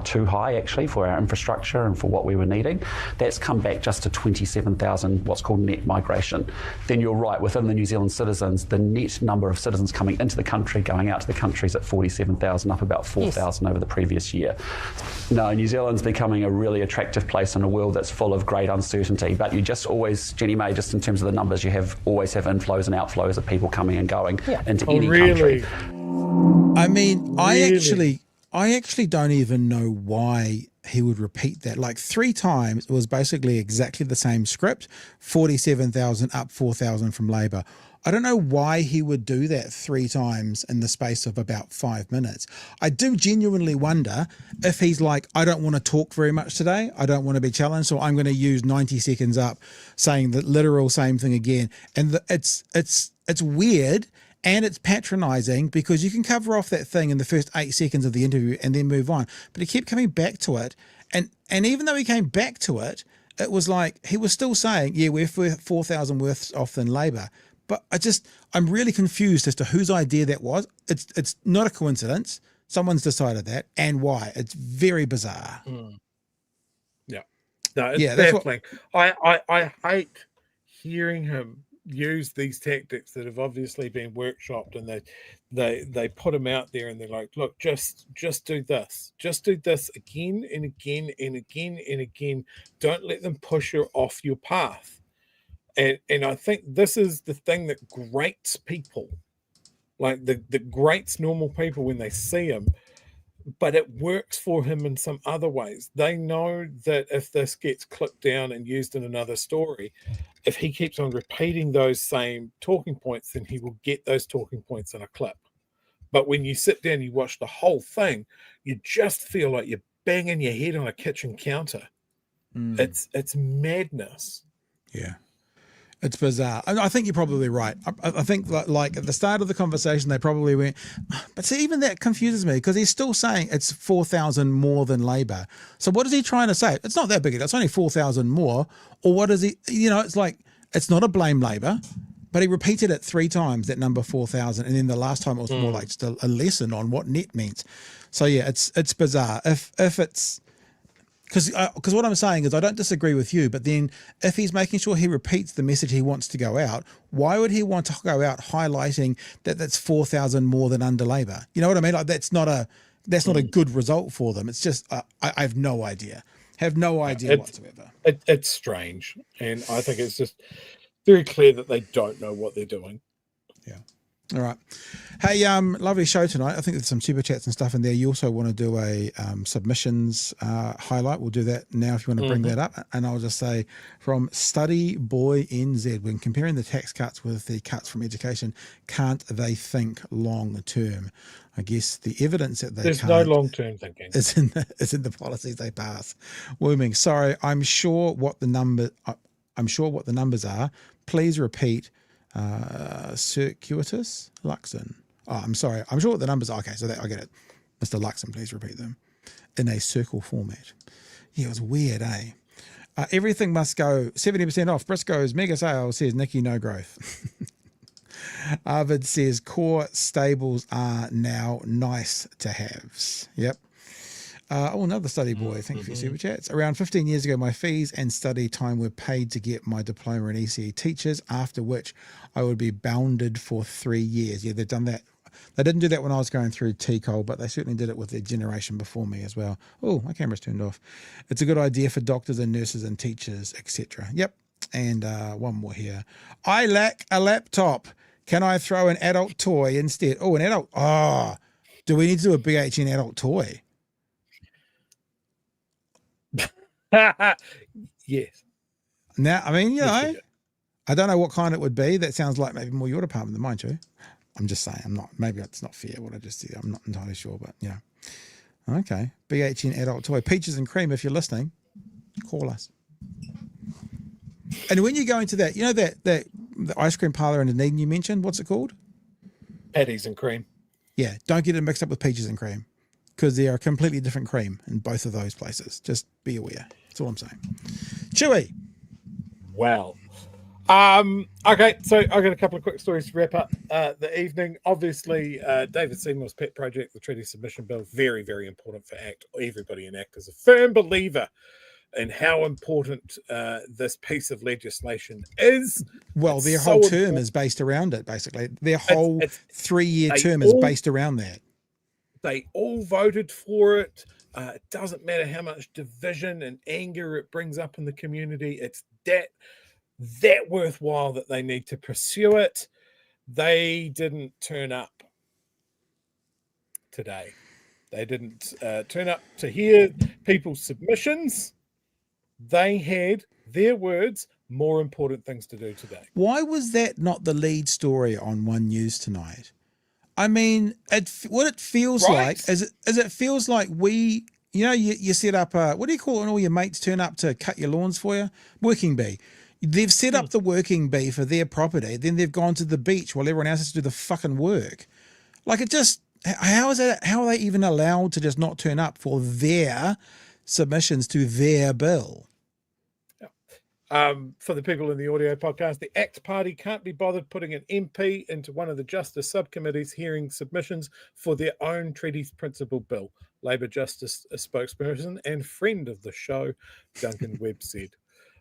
too high actually for our infrastructure and for what we were needing. That's come back just to 27,000, what's called net migration. Then you're right, within the New Zealand citizens, the net number of citizens coming into the country, going out to the country is at 47,000, up about 4,000 over the previous year. No, New Zealand's becoming a really attractive place in a world that's full of great uncertainty, but you just always, Jenny May, just in terms of the numbers, you always have inflows and outflows of people coming and going into any country. I mean, really? I actually don't even know why he would repeat that. Like 3 times, it was basically exactly the same script, 47,000 up 4,000 from Labour. I don't know why he would do that 3 times in the space of about 5 minutes. I do genuinely wonder if he's like, I don't want to talk very much today. I don't want to be challenged. So I'm going to use 90 seconds up saying the literal same thing again. And it's weird. And it's patronizing because you can cover off that thing in the first 8 seconds of the interview and then move on. But he kept coming back to it. And even though he came back to it, it was like he was still saying, yeah, we're 4,000 worse off than Labour. But I'm really confused as to whose idea that was. It's not a coincidence. Someone's decided that and why. It's very bizarre. Yeah. No, it's baffling. I hate hearing him use these tactics that have obviously been workshopped, and they put them out there and they're like, look, just do this again and again and again and again. Don't let them push you off your path. And I think this is the thing that grates people, like the grates normal people when they see him, but it works for him in some other ways. They know that if this gets clipped down and used in another story, if he keeps on repeating those same talking points, then he will get those talking points in a clip. But when you sit down, you watch the whole thing, you just feel like you're banging your head on a kitchen counter. It's madness. Yeah. It's bizarre. I think you're probably right. I think like at the start of the conversation, they probably went, but see, even that confuses me because he's still saying it's 4,000 more than Labour. So what is he trying to say? It's not that big. It's only 4,000 more. Or what is he, it's like, it's not a blame Labour, but he repeated it 3 times, that number 4,000. And then the last time it was more like just a lesson on what net means. So yeah, it's bizarre. If Because what I'm saying is I don't disagree with you, but then if he's making sure he repeats the message he wants to go out, why would he want to go out highlighting that that's 4,000 more than under Labor? You know what I mean? Like that's not a good result for them. It's just I have no idea. Have no idea whatsoever. It's strange, and I think it's just very clear that they don't know what they're doing. Yeah. All right. Hey, lovely show tonight. I think there's some super chats and stuff in there. You also want to do a submissions highlight. We'll do that now if you want to bring that up. And I'll just say from Study Boy NZ, when comparing the tax cuts with the cuts from education, can't they think long term? I guess the evidence that there's no long term thinking is in the policies they pass. Wooming. Sorry, I'm sure what the numbers are. Please repeat. Circuitous Luxon. Oh, I'm sorry. I'm sure what the numbers are. Okay, so I get it. Mr. Luxon, please repeat them in a circle format. Yeah, it was weird, eh? Everything must go 70% off. Briscoe's mega sale, says Nikki, no growth. Arvid says core stables are now nice to haves. Yep. Another study boy. Thank you for your super chats. Around 15 years ago, my fees and study time were paid to get my diploma in ECE teachers, after which I would be bounded for 3 years. Yeah, they've done that. They didn't do that when I was going through TCOL, but they certainly did it with their generation before me as well. Oh, my camera's turned off. It's a good idea for doctors and nurses and teachers, etc. Yep. And one more here. I lack a laptop. Can I throw an adult toy instead? Oh, an adult. Oh, do we need to do a BHN adult toy? Yes. Now, I mean, I don't know what kind it would be. That sounds like maybe more your department than mine, too. I'm just saying, maybe it's not fair what I just did. I'm not entirely sure, but yeah. Okay. BHN adult toy. Peaches and cream, if you're listening, call us. And when you go into that, the ice cream parlor in Dunedin you mentioned, what's it called? Patties and cream. Yeah. Don't get it mixed up with peaches and cream, because they are a completely different cream in both of those places. Just be aware. That's all I'm saying. Chewy. Well, okay, so I've got a couple of quick stories to wrap up the evening. Obviously, David Seymour's pet project, the treaty submission bill, very, very important for ACT. Everybody in ACT is a firm believer in how important this piece of legislation is. Well, their whole term is based around it, basically. Their whole 3-year term is based around that. They all voted for it. It doesn't matter how much division and anger it brings up in the community. It's that worthwhile that they need to pursue it. They didn't turn up today. They didn't turn up to hear people's submissions. They had, their words, more important things to do today. Why was that not the lead story on One News tonight? I mean, what it feels like is it feels like we, you set up what do you call it when all your mates turn up to cut your lawns for you? Working bee. They've set up the working bee for their property, then they've gone to the beach while everyone else has to do the fucking work. Like it just, how are they even allowed to just not turn up for their submissions to their bill? For the people in the audio podcast, the ACT Party can't be bothered putting an MP into one of the Justice subcommittees hearing submissions for their own treaties principle bill. Labor Justice spokesperson and friend of the show, Duncan Webb, said.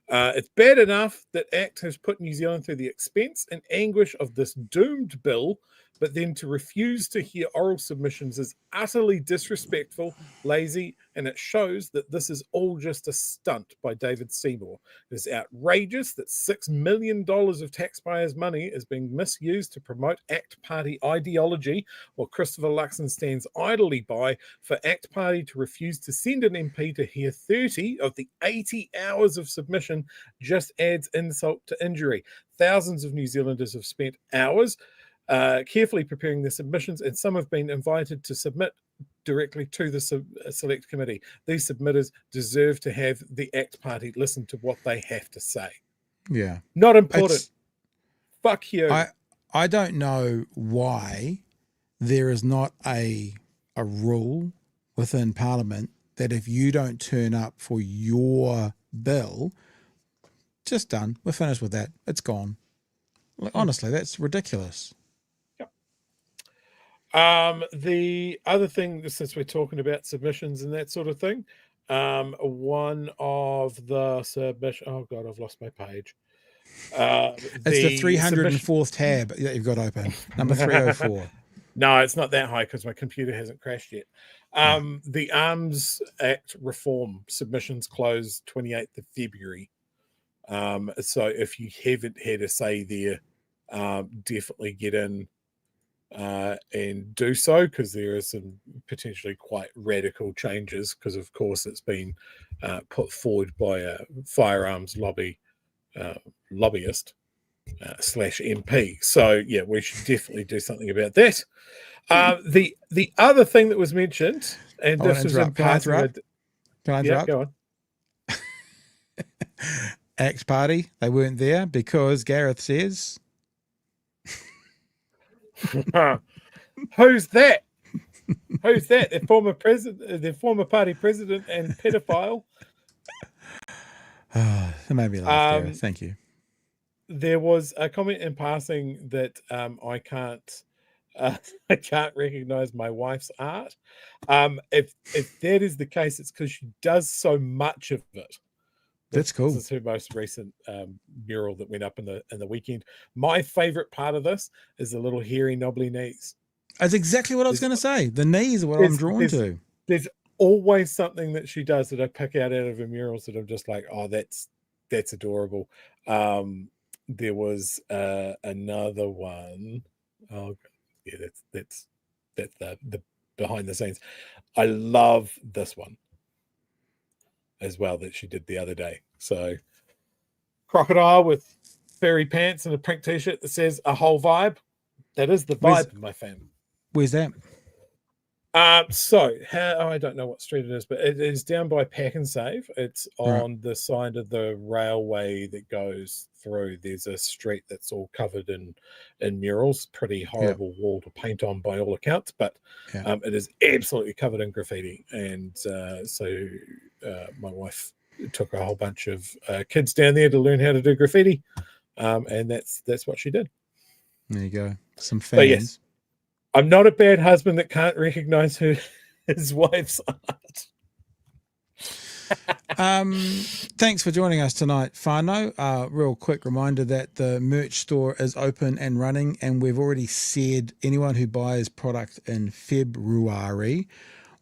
It's bad enough that ACT has put New Zealand through the expense and anguish of this doomed bill, but then to refuse to hear oral submissions is utterly disrespectful, lazy, and it shows that this is all just a stunt by David Seymour. It is outrageous that $6 million of taxpayers' money is being misused to promote ACT Party ideology, while Christopher Luxon stands idly by for ACT Party to refuse to send an MP to hear 30 of the 80 hours of submission just adds insult to injury. Thousands of New Zealanders have spent hours carefully preparing their submissions, and some have been invited to submit directly to the select committee. These submitters deserve to have the ACT Party listen to what they have to say. Yeah. Not important. Fuck you. I don't know why there is not a rule within Parliament that if you don't turn up for your bill, just done. We're finished with that. It's gone. Like, honestly, that's ridiculous. The other thing, since we're talking about submissions and that sort of thing, one of the submission. Oh God, I've lost my page. It's the 304th tab that you've got open. Number 304. No, it's not that high because my computer hasn't crashed yet. The Arms Act reform submissions close 28th of February. So if you haven't had a say there, definitely get in and do so, because there are some potentially quite radical changes, because of course it's been put forward by a firearms lobbyist slash MP. So yeah, we should definitely do something about that. The other thing that was mentioned, and this was in part of it. Can I interrupt? Yeah, go on. Axe Party, they weren't there because Gareth says... Who's that? Who's that? Their former president, their former party president and pedophile. That made me laugh, Gareth. Thank you. There was a comment in passing that I can't recognize my wife's art. If that is the case, it's because she does so much of it. That's cool. This is her most recent mural that went up in the weekend. My favorite part of this is the little hairy knobbly knees. That's exactly what I was going to say. The knees are what I'm drawn to. There's always something that she does that I pick out of her murals that I'm just like, oh, that's adorable. There was another one. Oh, yeah, that's the behind the scenes. I love this one as well that she did the other day. So crocodile with furry pants and a pink t-shirt that says a whole vibe. That is the vibe, my fam. Where's that? I don't know what street it is, but it is down by Pack and Save. It's on the side of the railway that goes through. There's a street that's all covered in murals. Pretty horrible wall to paint on by all accounts, but it is absolutely covered in graffiti. And so my wife took a whole bunch of kids down there to learn how to do graffiti, and that's what she did. There you go. Some fans. But yes, I'm not a bad husband that can't recognize his wife's art. Thanks for joining us tonight, Whānau. Real quick reminder that the merch store is open and running, and we've already said anyone who buys product in February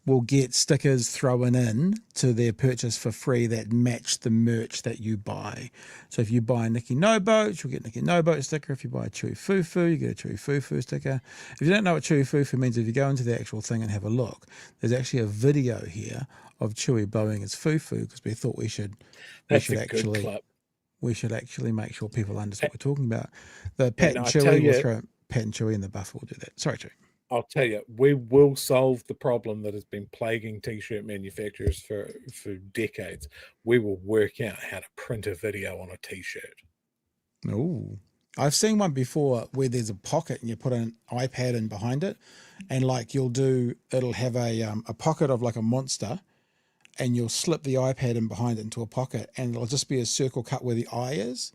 will get stickers thrown in to their purchase for free that match the merch that you buy. So if you buy a Nikki No Boat, you'll get a Nikki No Boat sticker. If you buy a Chewy Fufu, you get a Chewy Fufu sticker. If you don't know what Chewy Fufu means, if you go into the actual thing and have a look, there's actually a video here of Chewy blowing his fufu, because we thought we should actually make sure people understand what we're talking about. The Pat and Chewy will throw Pat and Chewy in the buffer. We'll do that. Sorry, Chewy. I'll tell you, we will solve the problem that has been plaguing t-shirt manufacturers for decades. We will work out how to print a video on a t-shirt. Oh, I've seen one before where there's a pocket and you put an iPad in behind it, and like it'll have a pocket of like a monster, and you'll slip the iPad in behind it into a pocket, and it'll just be a circle cut where the eye is,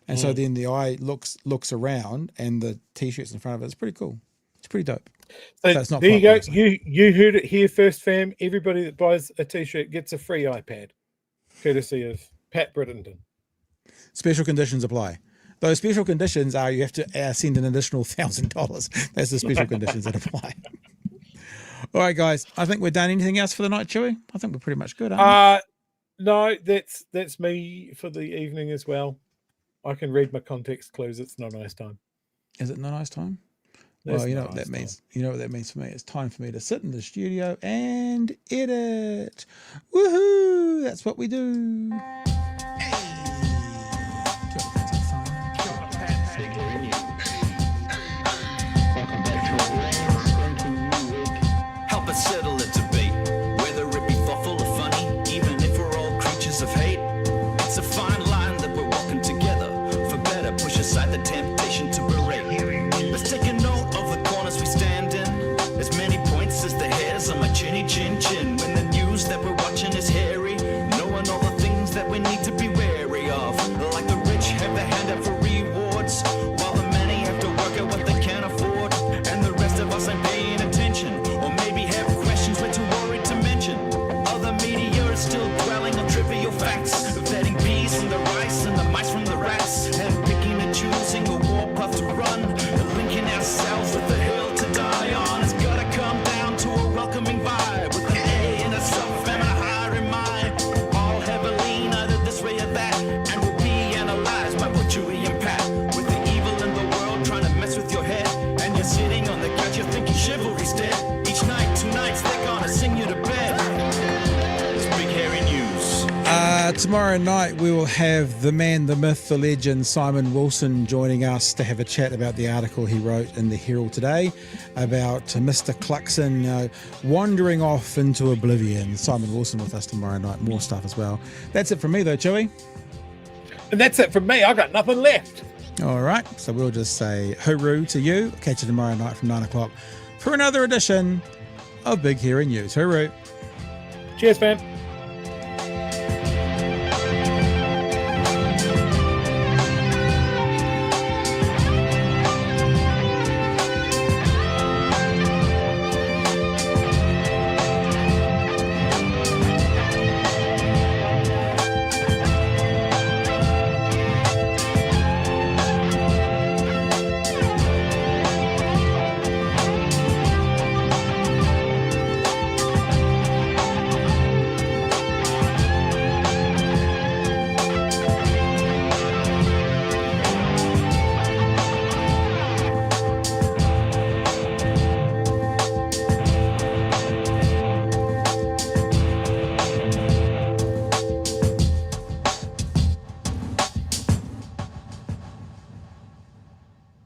and so then the eye looks around and the t-shirt's in front of it. It's pretty cool. It's pretty dope. So there you go. You heard it here first, fam. Everybody that buys a t-shirt gets a free iPad, courtesy of Pat Brittington. Special conditions apply. Those special conditions are you have to send an additional $1,000. That's the special conditions that apply. All right, guys. I think we're done. Anything else for the night, Chewy? I think we're pretty much good, aren't we? No, that's me for the evening as well. I can read my context clues. It's not nice time. Is it not nice time? Well, you know what that means. You know what that means for me. It's time for me to sit in the studio and edit. Woohoo! That's what we do. Help us settle a debate, whether it be thoughtful or funny, even if we're all creatures of hate. It's a fine line that we're walking together. For better, push aside the temptation to berate. Let's take a note of the corners we stand in. As many points as the hairs on my chinny chin chin. When the news that we're watching is hairy, knowing all the things that we need Tomorrow night we will have the man, the myth, the legend, Simon Wilson joining us to have a chat about the article he wrote in the Herald today about Mr. Cluxon wandering off into oblivion. Simon Wilson with us tomorrow night. More stuff as well. That's it from me though, Chewy. And that's it from me. I got nothing left. All right, so we'll just say hooroo to you. Catch you tomorrow night from 9 o'clock for another edition of Big Hearing News. Hooroo. Cheers, fam.